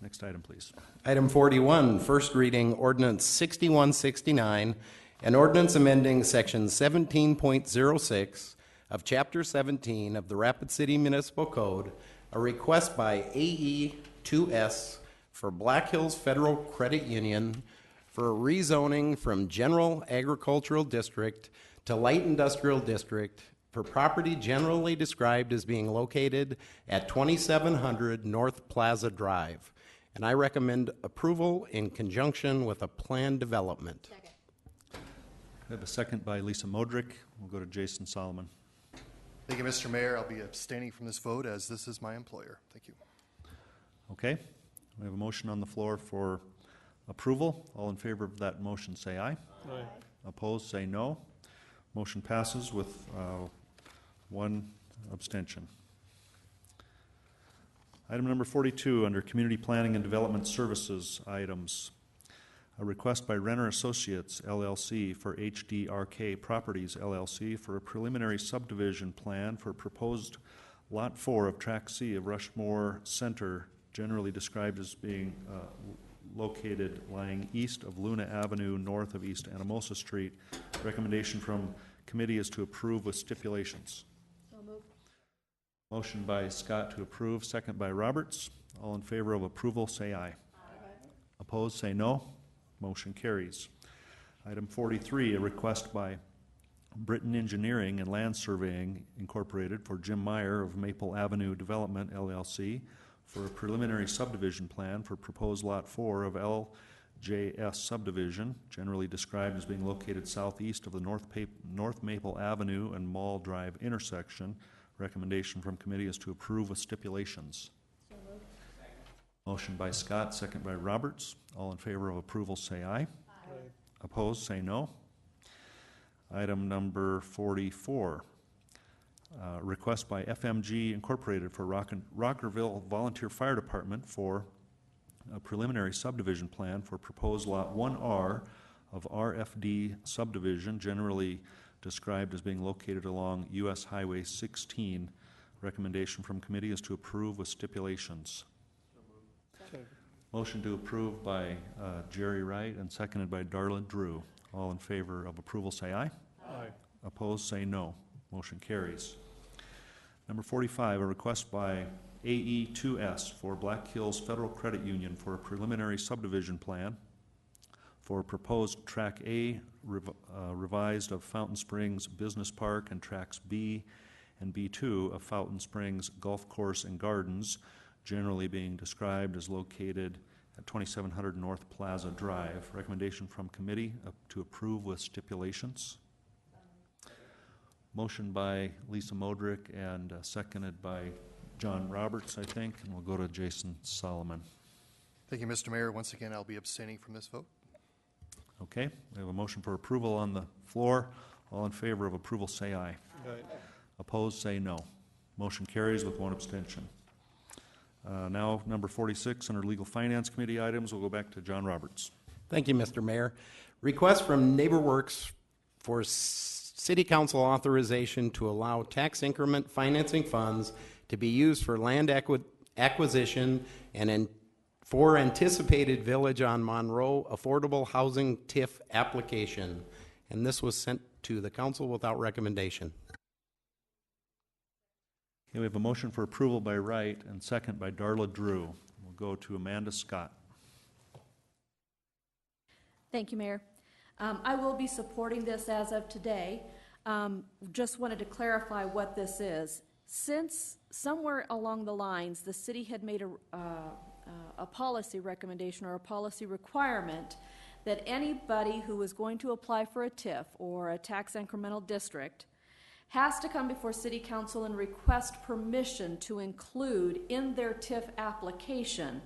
Next item, please. Item 41, first reading ordinance 6169, an ordinance amending section 17.06 of chapter 17 of the Rapid City Municipal Code, a request by AE2S for Black Hills Federal Credit Union for a rezoning from General Agricultural District to Light Industrial District for property generally described as being located at 2700 North Plaza Drive. And I recommend approval in conjunction with a planned development. We have a second by Lisa Modrick. We'll go to Jason Solomon. Thank you, Mr. Mayor. I'll be abstaining from this vote as this is my employer. Thank you. Okay. We have a motion on the floor for approval. All in favor of that motion, say aye. Aye. Opposed, say no. Motion passes with one abstention. Item number 42, under Community Planning and Development Services items. A request by Renner Associates, LLC, for HDRK Properties, LLC, for a preliminary subdivision plan for proposed Lot 4 of Tract C of Rushmore Center, generally described as being located lying east of Luna Avenue, north of East Anamosa Street. Recommendation from committee is to approve with stipulations. So moved. Motion by Scott to approve, second by Roberts. All in favor of approval, say aye. Aye. Opposed, say no. Motion carries. Item 43, a request by Britton Engineering and Land Surveying Incorporated for Jim Meyer of Maple Avenue Development, LLC, for a preliminary subdivision plan for proposed Lot 4 of LJS subdivision, generally described as being located southeast of the North Maple Avenue and Mall Drive intersection. Recommendation from committee is to approve with stipulations. So moved. Motion by Scott, second by Roberts. All in favor of approval, say aye. Aye. Opposed, say no. Item number 44. Request by FMG Incorporated for Rockerville Volunteer Fire Department for a preliminary subdivision plan for proposed Lot 1R of RFD subdivision, generally described as being located along U.S. Highway 16. Recommendation from committee is to approve with stipulations. Second. Motion to approve by Jerry Wright and seconded by Darla Drew. All in favor of approval, say aye. Aye. Opposed, say no. Motion carries. Number 45, a request by AE2S for Black Hills Federal Credit Union for a preliminary subdivision plan for proposed Track A revised of Fountain Springs Business Park and Tracks B and B2 of Fountain Springs Golf Course and Gardens, generally being described as located at 2700 North Plaza Drive. Recommendation from committee to approve with stipulations. Motion by Lisa Modrick and seconded by John Roberts, I think, and we'll go to Jason Solomon. Thank you, Mr. Mayor. Once again, I'll be abstaining from this vote. Okay, we have a motion for approval on the floor. All in favor of approval, say aye. Aye. Opposed, say no. Motion carries with one abstention. Now, number 46, under Legal Finance Committee items, we'll go back to John Roberts. Thank you, Mr. Mayor. Request from NeighborWorks for City Council authorization to allow tax increment financing funds to be used for land acquisition and for anticipated Village on Monroe Affordable Housing TIF application. And this was sent to the council without recommendation. Okay, we have a motion for approval by Wright and second by Darla Drew. We'll go to Amanda Scott. Thank you, Mayor. I will be supporting this as of today. Just wanted to clarify what this is. Since somewhere along the lines, the city had made a policy recommendation or a policy requirement that anybody who is going to apply for a TIF or a tax incremental district has to come before City Council and request permission to include in their TIF application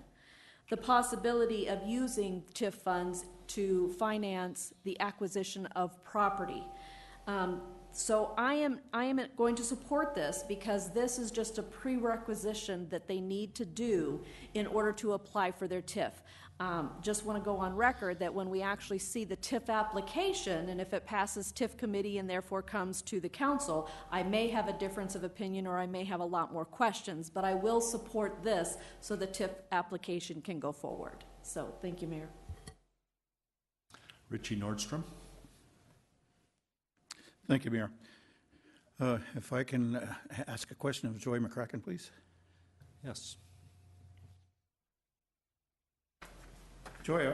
the possibility of using TIF funds to finance the acquisition of property. So I am going to support this because this is just a prerequisite that they need to do in order to apply for their TIF. Just want to go on record that when we actually see the TIF application, and if it passes TIF committee and therefore comes to the council, I may have a difference of opinion or I may have a lot more questions, but I will support this so the TIF application can go forward. So thank you, Mayor. Richie Nordstrom. Thank you, Mayor. If I can ask a question of Joy McCracken, please. Yes. Joy,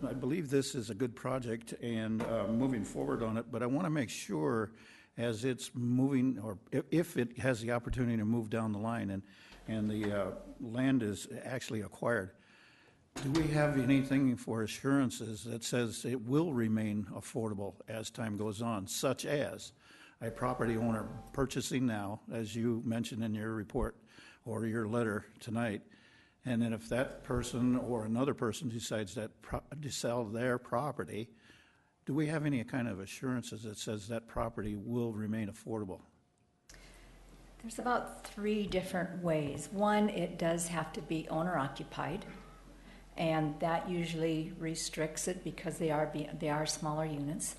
I believe this is a good project and moving forward on it, but I want to make sure as it's moving, or if it has the opportunity to move down the line and the land is actually acquired, do we have anything for assurances that says it will remain affordable as time goes on, such as a property owner purchasing now, as you mentioned in your report or your letter tonight, and then if that person or another person decides to sell their property, do we have any kind of assurances that says that property will remain affordable? There's about 3 different ways. One, it does have to be owner occupied, and that usually restricts it because they are smaller units.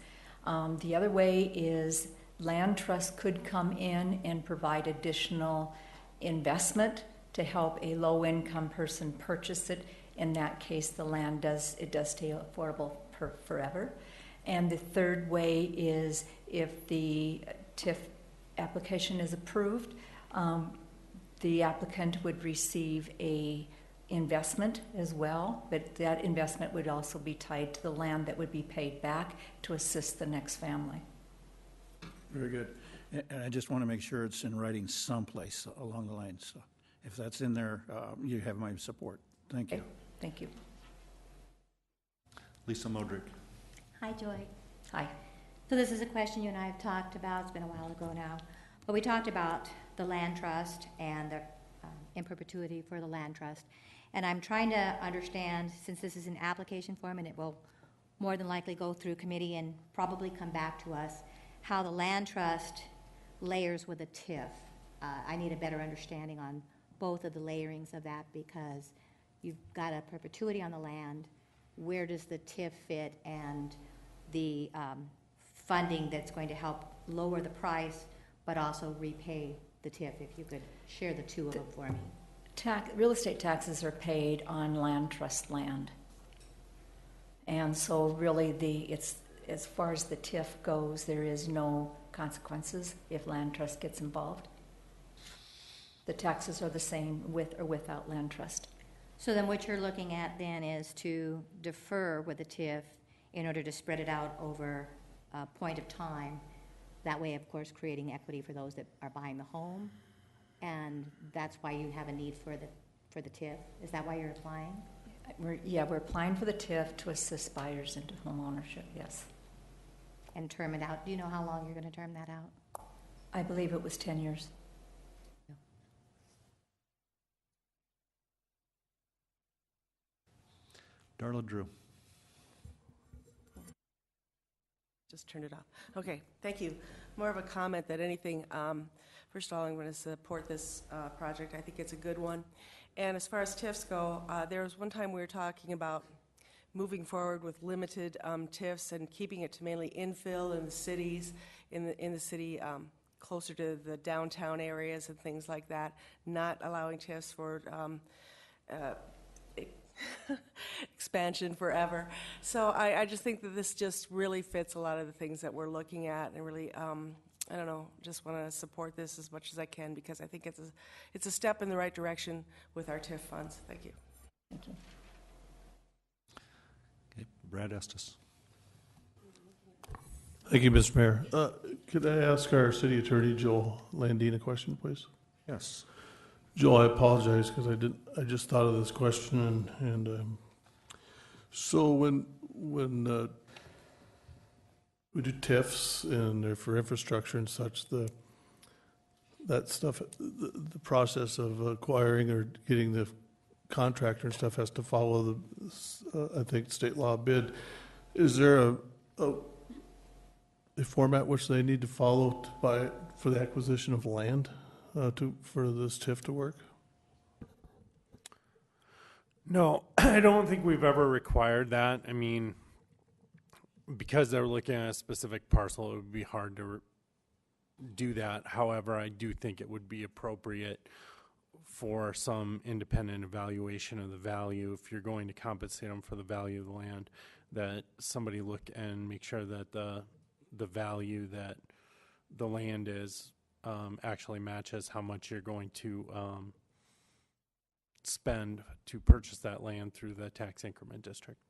The other way is land trust could come in and provide additional investment to help a low-income person purchase it. In that case, the land does stay affordable forever. And the third way is if the TIF application is approved, the applicant would receive a investment as well, but that investment would also be tied to the land that would be paid back to assist the next family. Very good. And I just want to make sure it's in writing someplace along the line. So if that's in there, you have my support. Thank you. Thank you. Lisa Modrick. Hi, Joy. Hi. So this is a question you and I have talked about. It's been a while ago now. But we talked about the land trust and the in perpetuity for the land trust. And I'm trying to understand, since this is an application form and it will more than likely go through committee and probably come back to us, how the land trust layers with a TIF. I need a better understanding on both of the layerings of that because you've got a perpetuity on the land. Where does the TIF fit and the funding that's going to help lower the price but also repay the TIF? If you could share the two of them for me. Real estate taxes are paid on land trust land. And so really it's as far as the TIF goes, there is no consequences if land trust gets involved. The taxes are the same with or without land trust. So then what you're looking at then is to defer with the TIF in order to spread it out over a point of time. That way, of course, creating equity for those that are buying the home. And that's why you have a need for the TIF. Is that why you're applying? We're applying for the TIF to assist buyers into home ownership, yes. And term it out. Do you know how long you're going to term that out? I believe it was 10 years. Darla Drew. Just turned it off. Okay, thank you. More of a comment than anything. First of all, I'm going to support this project. I think it's a good one. And as far as TIFs go, there was one time we were talking about moving forward with limited TIFs and keeping it to mainly infill in the cities, in the city closer to the downtown areas and things like that, not allowing TIFs for expansion forever. So I just think that this just really fits a lot of the things that we're looking at, and really, I don't know, just want to support this as much as I can, because I think it's a step in the right direction with our TIF funds. Thank you. Thank you. Okay, Brad Estes. Thank you, Mr. Mayor. Could I ask our city attorney, Joel Landine, a question, please? Yes. Joel, I apologize because I just thought of this question, and so when we do TIFs and they're for infrastructure and such, that stuff, the process of acquiring or getting the contractor and stuff has to follow the I think state law bid. Is there a format which they need to follow for the acquisition of land for this TIF to work? No, I don't think we've ever required that. I mean, because they're looking at a specific parcel, it would be hard to do that. However, I do think it would be appropriate for some independent evaluation of the value. If you're going to compensate them for the value of the land, that somebody look and make sure that the value that the land is actually matches how much you're going to spend to purchase that land through the tax increment district.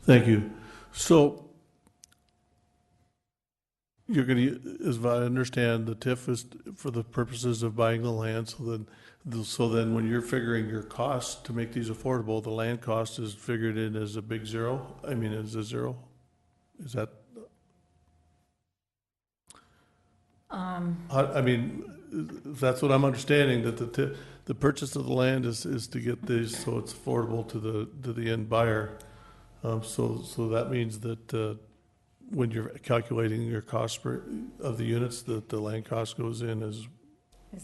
Thank you. So you're going to, as I understand, the TIF is for the purposes of buying the land. So then when you're figuring your costs to make these affordable, the land cost is figured in as a big zero? I mean, as a zero? Is that? I mean, that's what I'm understanding, that the purchase of the land is to get these so it's affordable to the end buyer. So that means that when you're calculating your cost of the units, that the land cost goes in as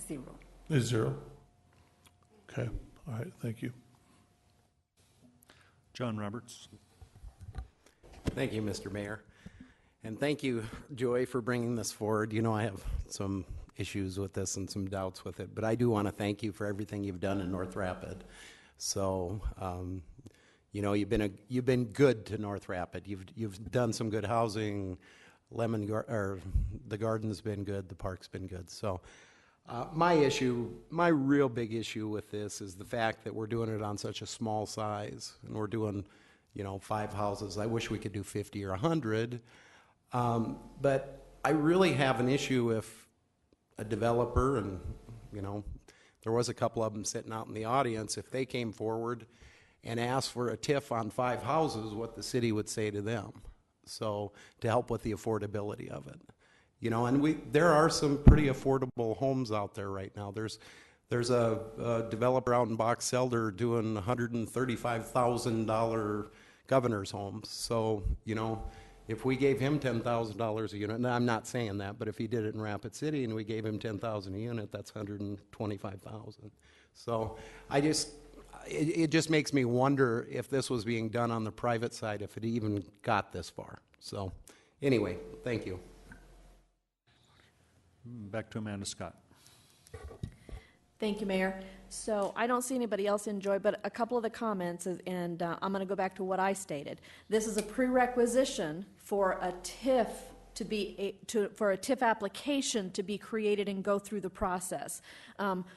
zero. Is zero. Okay. All right. Thank you. John Roberts. Thank you, Mr. Mayor. And thank you, Joy, for bringing this forward. You know, I have some issues with this and some doubts with it, but I do want to thank you for everything you've done in North Rapid. So, you know, you've been good to North Rapid. You've done some good housing. The garden's been good. The park's been good. So, my real big issue with this is the fact that we're doing it on such a small size, and we're doing, you know, 5 houses. I wish we could do 50 or 100. But I really have an issue if a developer, and, you know, there was a couple of them sitting out in the audience, if they came forward and asked for a TIF on 5 houses, what the city would say to them. So to help with the affordability of it. You know, and there are some pretty affordable homes out there right now. There's a developer out in Box Elder doing $135,000 governor's homes. So, you know, if we gave him $10,000 a unit, and I'm not saying that, but if he did it in Rapid City and we gave him $10,000 a unit, that's $125,000. So it just makes me wonder if this was being done on the private side, if it even got this far. So anyway, thank you. Back to Amanda Scott. Thank you, Mayor. So I don't see anybody else enjoy, but a couple of the comments, and I'm going to go back to what I stated. This is a prerequisition for a TIF for a TIF application to be created and go through the process.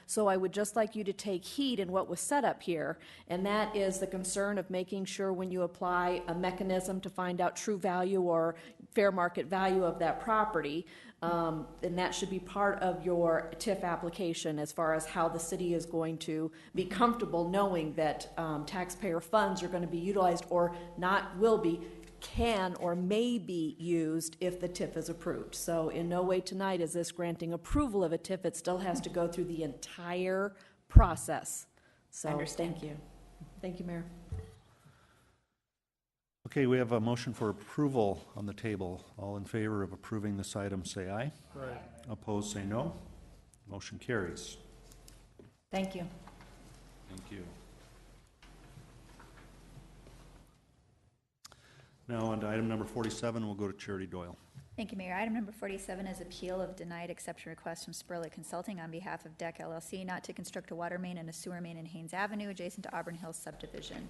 So I would just like you to take heed in what was set up here, and that is the concern of making sure when you apply a mechanism to find out true value or fair market value of that property, and that should be part of your TIF application as far as how the city is going to be comfortable knowing that taxpayer funds are going to be utilized or not will be, can or may be used if the TIF is approved. So in no way tonight is this granting approval of a TIF. It still has to go through the entire process. So Understand. thank you. Thank you, Mayor. Okay, we have a motion for approval on the table. All in favor of approving this item, say aye. Aye. Opposed, say no. Motion carries. Thank you. Thank you. Now on to item number 47, we'll go to Charity Doyle. Thank you, Mayor. Item number 47 is appeal of denied exception request from Spurlick Consulting on behalf of DEC LLC not to construct a water main and a sewer main in Haynes Avenue adjacent to Auburn Hills subdivision.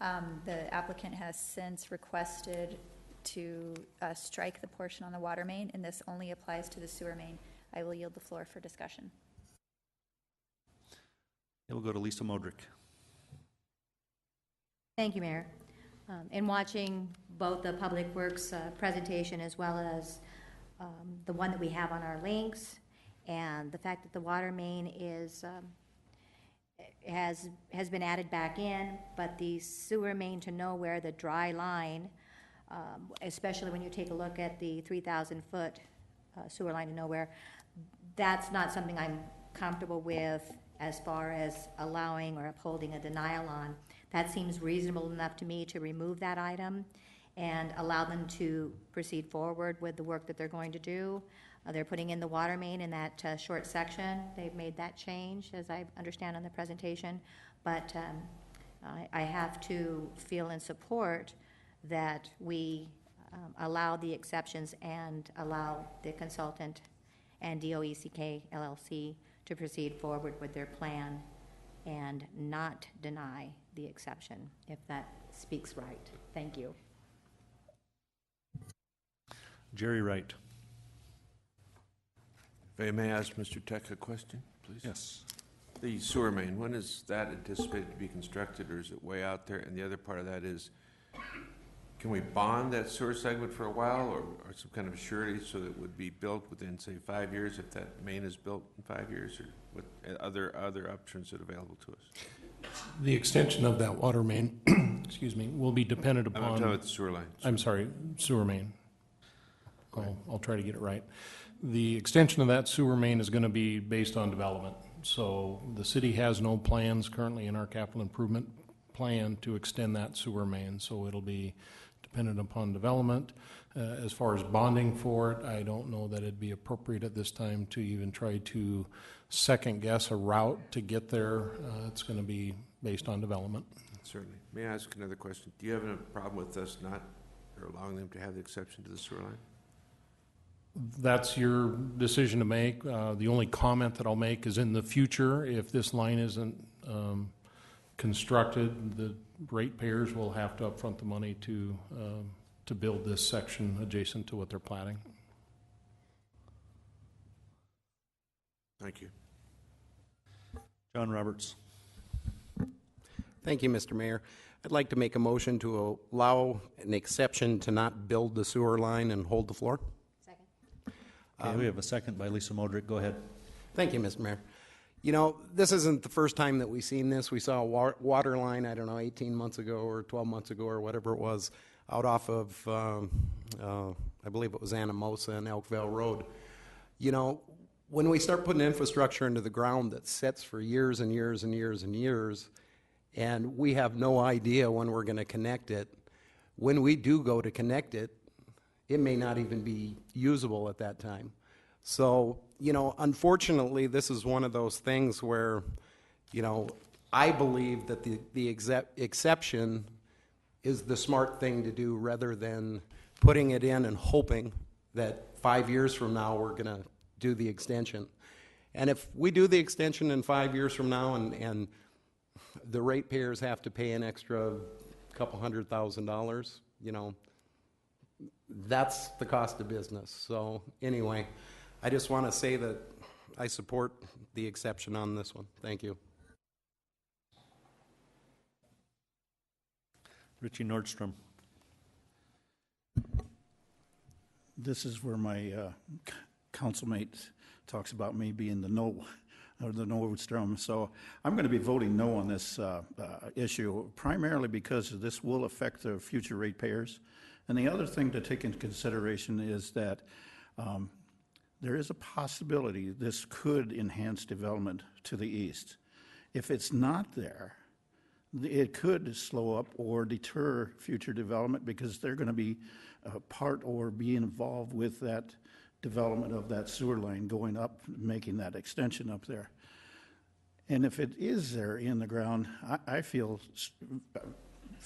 The applicant has since requested to strike the portion on the water main, and this only applies to the sewer main. I will yield the floor for discussion. It will go to Lisa Modrick. Thank you, Mayor. In watching both the Public Works presentation as well as the one that we have on our links, and the fact that the water main is has been added back in, but the sewer main to nowhere, the dry line, especially when you take a look at the 3,000-foot sewer line to nowhere, that's not something I'm comfortable with as far as allowing or upholding a denial on. That seems reasonable enough to me to remove that item and allow them to proceed forward with the work that they're going to do. They're putting in the water main in that short section. They've made that change, as I understand on the presentation. But I have to feel in support that we allow the exceptions and allow the consultant and DOECK LLC to proceed forward with their plan and not deny the exception, if that speaks right. Thank you. Jerry Wright. If I may ask Mr. Tech a question, please? Yes. The sewer main, when is that anticipated to be constructed, or is it way out there? And the other part of that is, can we bond that sewer segment for a while, or some kind of surety so that it would be built within, say, 5 years if that main is built in 5 years, or what other options that are available to us? The extension of that water main, excuse me, will be dependent upon. I'm talking about the sewer line. I'm sorry, sewer main. I'll try to get it right. The extension of that sewer main is going to be based on development. So the city has no plans currently in our capital improvement plan to extend that sewer main. So it'll be dependent upon development. As far as bonding for it, I don't know that it'd be appropriate at this time to even try to second guess a route to get there. It's going to be based on development. Certainly. May I ask another question? Do you have a problem with us not or allowing them to have the exception to the sewer line? That's your decision to make. The only comment that I'll make is in the future, if this line isn't constructed, the ratepayers will have to upfront the money to build this section adjacent to what they're planning. Thank you. John Roberts. Thank you, Mr. Mayor. I'd like to make a motion to allow an exception to not build the sewer line and hold the floor. Okay, we have a second by Lisa Modrick. Go ahead. Thank you, Mr. Mayor. You know, this isn't the first time that we've seen this. We saw a water line, I don't know, 18 months ago or 12 months ago or whatever it was, out off of, I believe it was Anamosa and Elkville Road. You know, when we start putting infrastructure into the ground that sits for years and years and years and years, and we have no idea when we're going to connect it, when we do go to connect it, it may not even be usable at that time. So, you know, unfortunately, this is one of those things where, you know, I believe that the exception is the smart thing to do rather than putting it in and hoping that 5 years from now we're going to do the extension. And if we do the extension in 5 years from now and the ratepayers have to pay an extra couple $100,000, you know, that's the cost of business. So anyway, I just want to say that I support the exception on this one. Thank you. Richie Nordstrom. This is where my councilmate talks about me being the no, or the Nordstrom. So I'm going to be voting no on this issue, primarily because this will affect the future ratepayers. And the other thing to take into consideration is that there is a possibility this could enhance development to the east. If it's not there, it could slow up or deter future development because they're going to be part or be involved with that development of that sewer line going up, making that extension up there. And if it is there in the ground, I feel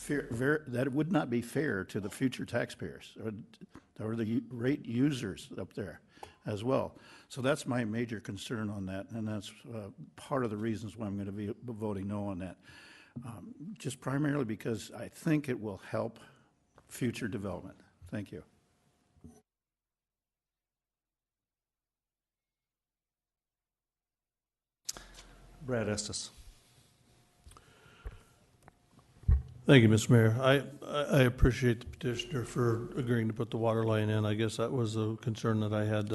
that it would not be fair to the future taxpayers. or the rate users up there as well. So that's my major concern on that, and that's part of the reasons why I'm going to be voting no on that. Just primarily because I think it will help future development. Thank you. Brad Estes. Thank you, Mr. Mayor. I appreciate the petitioner for agreeing to put the water line in. I guess that was a concern that I had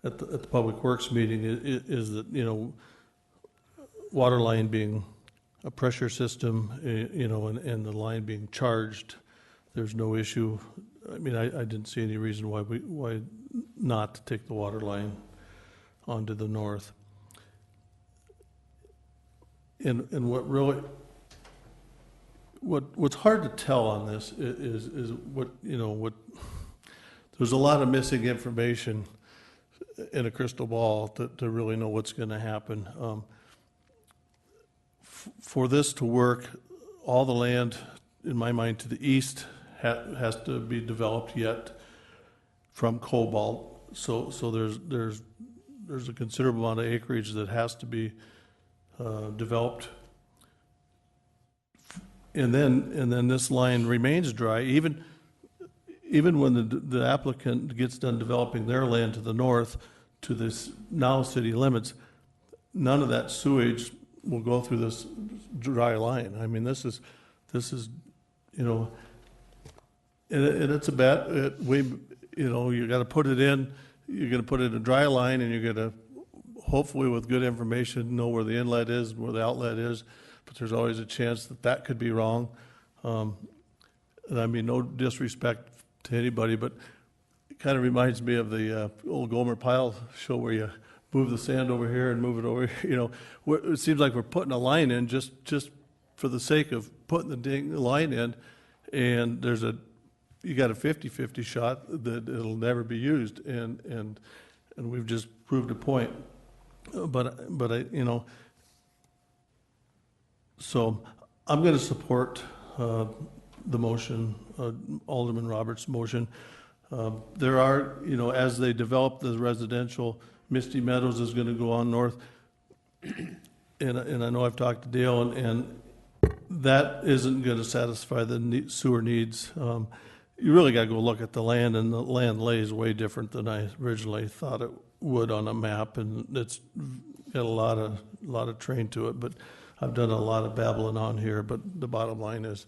at the Public Works meeting, is that, you know, water line being a pressure system, you know, and the line being charged, there's no issue. I mean, I didn't see any reason why not to take the water line onto the north. And what really, what's hard to tell on this is what, you know, what, there's a lot of missing information in a crystal ball to really know what's going to happen. For this to work, all the land, in my mind, to the east has to be developed yet from Cobalt. So there's a considerable amount of acreage that has to be developed, and then this line remains dry even when the applicant gets done developing their land to the north to this now city limits. None of that sewage will go through this dry line. I mean, this is you know, and it's a bad you know, you got to put it in. You're going to put it in a dry line, and you're going to, hopefully with good information, know where the inlet is, where the outlet is, but there's always a chance that could be wrong. And I mean, no disrespect to anybody, but it kind of reminds me of the old Gomer Pyle show where you move the sand over here and move it over here. You know, it seems like we're putting a line in just for the sake of putting the line in, and you got a 50-50 shot that it'll never be used, and we've just proved a point. But I, you know, so I'm going to support the motion, Alderman Roberts' motion. There are, you know, as they develop the residential, Misty Meadows is going to go on north, and I know I've talked to Dale, and that isn't going to satisfy the sewer needs. You really got to go look at the land, and the land lays way different than I originally thought it would on a map, and it's got a lot of train to it. But I've done a lot of babbling on here. But the bottom line is,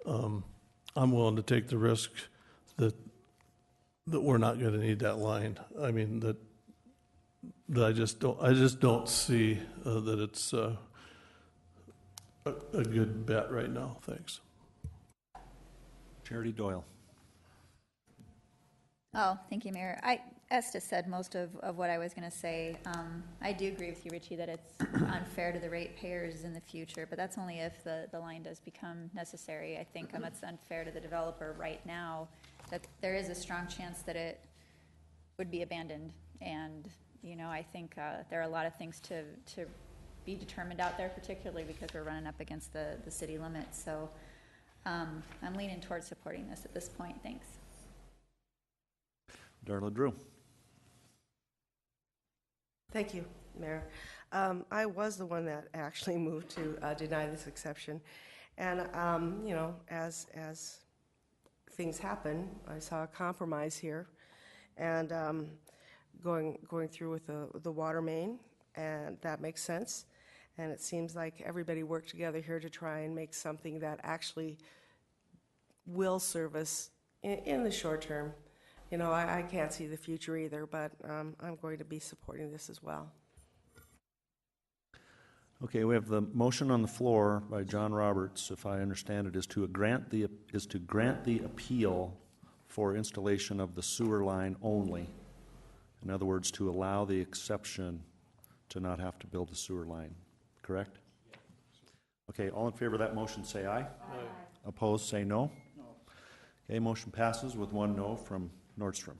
I'm willing to take the risk that we're not going to need that line. I mean that I just don't see that it's a good bet right now. Thanks. Charity Doyle. Oh, thank you, Mayor. Estes said most of what I was going to say. I do agree with you, Richie, that it's unfair to the ratepayers in the future, but that's only if the line does become necessary. I think it's unfair to the developer right now that there is a strong chance that it would be abandoned. And, you know, I think there are a lot of things to be determined out there, particularly because we're running up against the city limits. So I'm leaning towards supporting this at this point. Thanks. Darla Drew. Thank you, Mayor. I was the one that actually moved to deny this exception. And, you know, as things happen, I saw a compromise here. And going through with the water main, and that makes sense. And it seems like everybody worked together here to try and make something that actually will service in the short term. You know, I can't see the future either, but I'm going to be supporting this as well. Okay, we have the motion on the floor by John Roberts, if I understand it, is to grant the appeal for installation of the sewer line only. In other words, to allow the exception to not have to build a sewer line. Correct? Okay, all in favor of that motion say aye. Aye. Opposed say no. No. Okay, motion passes with one no from Nordstrom.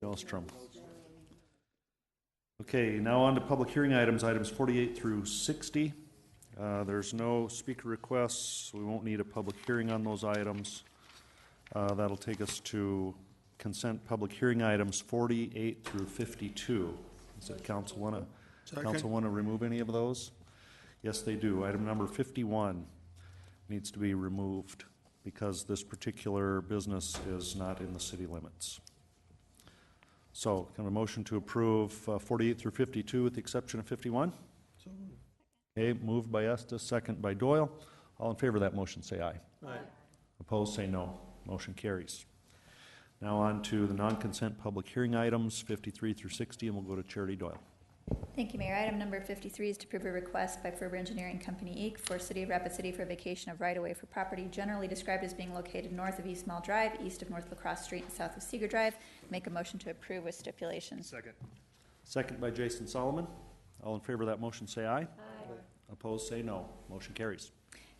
Nordstrom. Okay, now on to public hearing items 48 through 60. There's no speaker requests. We won't need a public hearing on those items. That'll take us to consent public hearing items 48 through 52. Does the council want to remove any of those? Yes, they do. Item number 51 needs to be removed because this particular business is not in the city limits. So, can I have a motion to approve 48 through 52 with the exception of 51? Okay, moved by Estes, second by Doyle. All in favor of that motion say aye. Aye. Opposed say no. Motion carries. Now on to the non-consent public hearing items 53 through 60, and we'll go to Charity Doyle. Thank you, Mayor. Item number 53 is to approve a request by Ferber Engineering Company, Inc. for City of Rapid City for vacation of right-of-way for property generally described as being located north of East Mill Drive, east of North Lacrosse Street, and south of Seeger Drive. Make a motion to approve with stipulations. Second. Second by Jason Solomon. All in favor of that motion say aye. Aye. Opposed say no. Motion carries.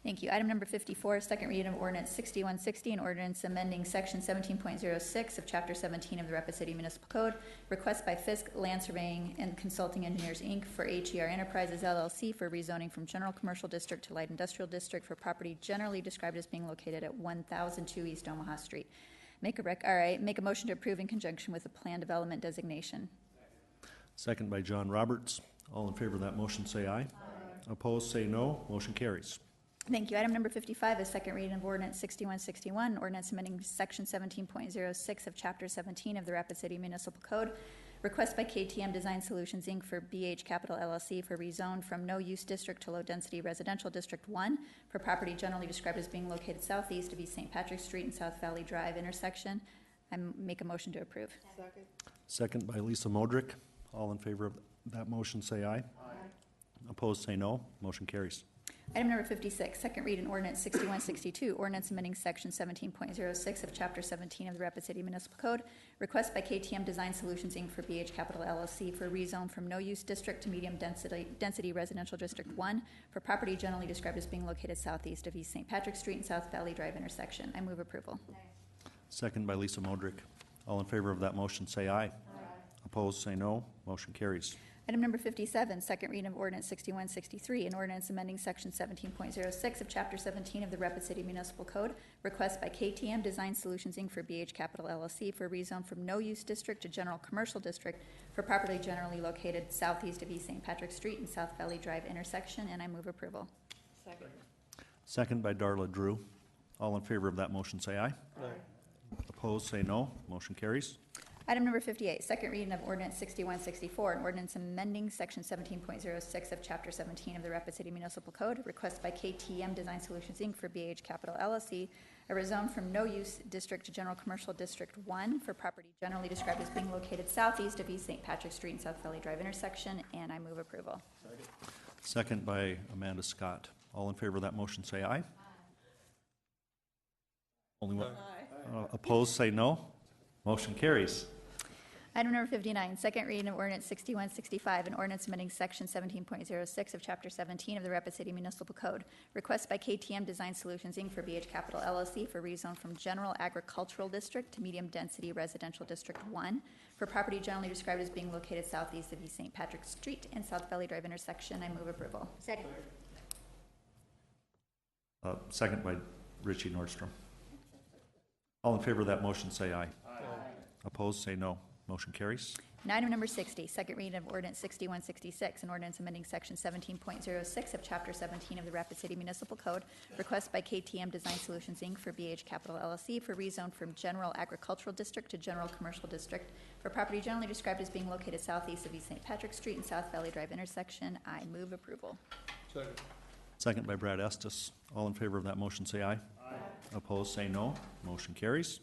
Thank you. Item number 54, second reading of ordinance 6160, an ordinance amending section 17.06 of chapter 17 of the Rapid City Municipal Code. Request by Fisk Land Surveying and Consulting Engineers, Inc. for HER Enterprises, LLC for rezoning from general commercial district to light industrial district for property generally described as being located at 1002 East Omaha Street. Make a motion to approve in conjunction with the plan development designation. Second by John Roberts. All in favor of that motion say aye. Aye. Opposed say no. Motion carries. Thank you. Item number 55 is second reading of ordinance 6161, ordinance amending section 17.06 of chapter 17 of the Rapid City Municipal Code. Request by KTM Design Solutions, Inc. for BH Capital LLC for rezone from no use district to low density residential district 1 for property generally described as being located southeast of East St. Patrick Street and South Valley Drive intersection. I make a motion to approve. Second. Second by Lisa Modrick. All in favor of that motion say aye. Aye. Opposed say no. Motion carries. Item number 56, second read in ordinance 6162, ordinance amending section 17.06 of chapter 17 of the Rapid City Municipal Code. Request by KTM Design Solutions, Inc. for BH Capital LLC for rezone from no use district to medium density residential district 1 for property generally described as being located southeast of East St. Patrick Street and South Valley Drive intersection. I move approval. Second by Lisa Modrick. All in favor of that motion say aye. Aye. Opposed say no. Motion carries. Item number 57, second reading of ordinance 6163, an ordinance amending section 17.06 of chapter 17 of the Rapid City Municipal Code. Request by KTM Design Solutions, Inc. for BH Capital LLC for rezone from no use district to general commercial district for property generally located southeast of East St. Patrick Street and South Valley Drive intersection, and I move approval. Second. Second by Darla Drew. All in favor of that motion say aye. Aye. Opposed say no. Motion carries. Item number 58, second reading of ordinance 6164, an ordinance amending section 17.06 of chapter 17 of the Rapid City Municipal Code. Request by KTM Design Solutions, Inc. for BH Capital LLC, a rezone from no use district to general commercial district 1 for property generally described as being located southeast of East St. Patrick Street and South Valley Drive intersection, and I move approval. Second by Amanda Scott. All in favor of that motion say aye. Aye. Only one. Opposed say no. Motion carries. Item number 59, second reading of ordinance 6165, an ordinance amending section 17.06 of chapter 17 of the Rapid City Municipal Code. Request by KTM Design Solutions, Inc. for BH Capital LLC for rezone from general agricultural district to medium density residential district 1 for property generally described as being located southeast of East St. Patrick Street and South Valley Drive intersection. I move approval. Second. Second by Richie Nordstrom. All in favor of that motion say aye. Aye. Opposed say no. Motion carries. And item number 60, second reading of ordinance 6166, an ordinance amending section 17.06 of chapter 17 of the Rapid City Municipal Code. Request by KTM Design Solutions, Inc. for BH Capital LLC for rezone from general agricultural district to general commercial district for property generally described as being located southeast of East St. Patrick Street and South Valley Drive intersection. I move approval. Second. Second by Brad Estes. All in favor of that motion say aye. Aye. Opposed say no. Motion carries.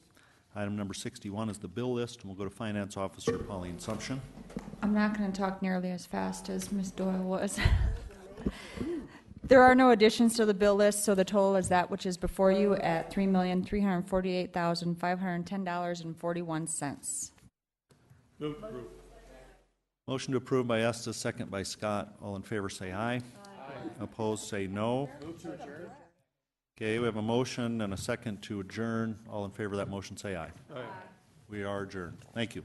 Item number 61 is the bill list, and we'll go to Finance Officer Pauline Sumption. I'm not going to talk nearly as fast as Ms. Doyle was. There are no additions to the bill list, so the total is that which is before you at $3,348,510.41. Move to approve. Motion to approve by Estes, second by Scott. All in favor say aye. Aye. Opposed say no. Move to adjourn. Okay, we have a motion and a second to adjourn. All in favor of that motion say aye. Aye. We are adjourned. Thank you.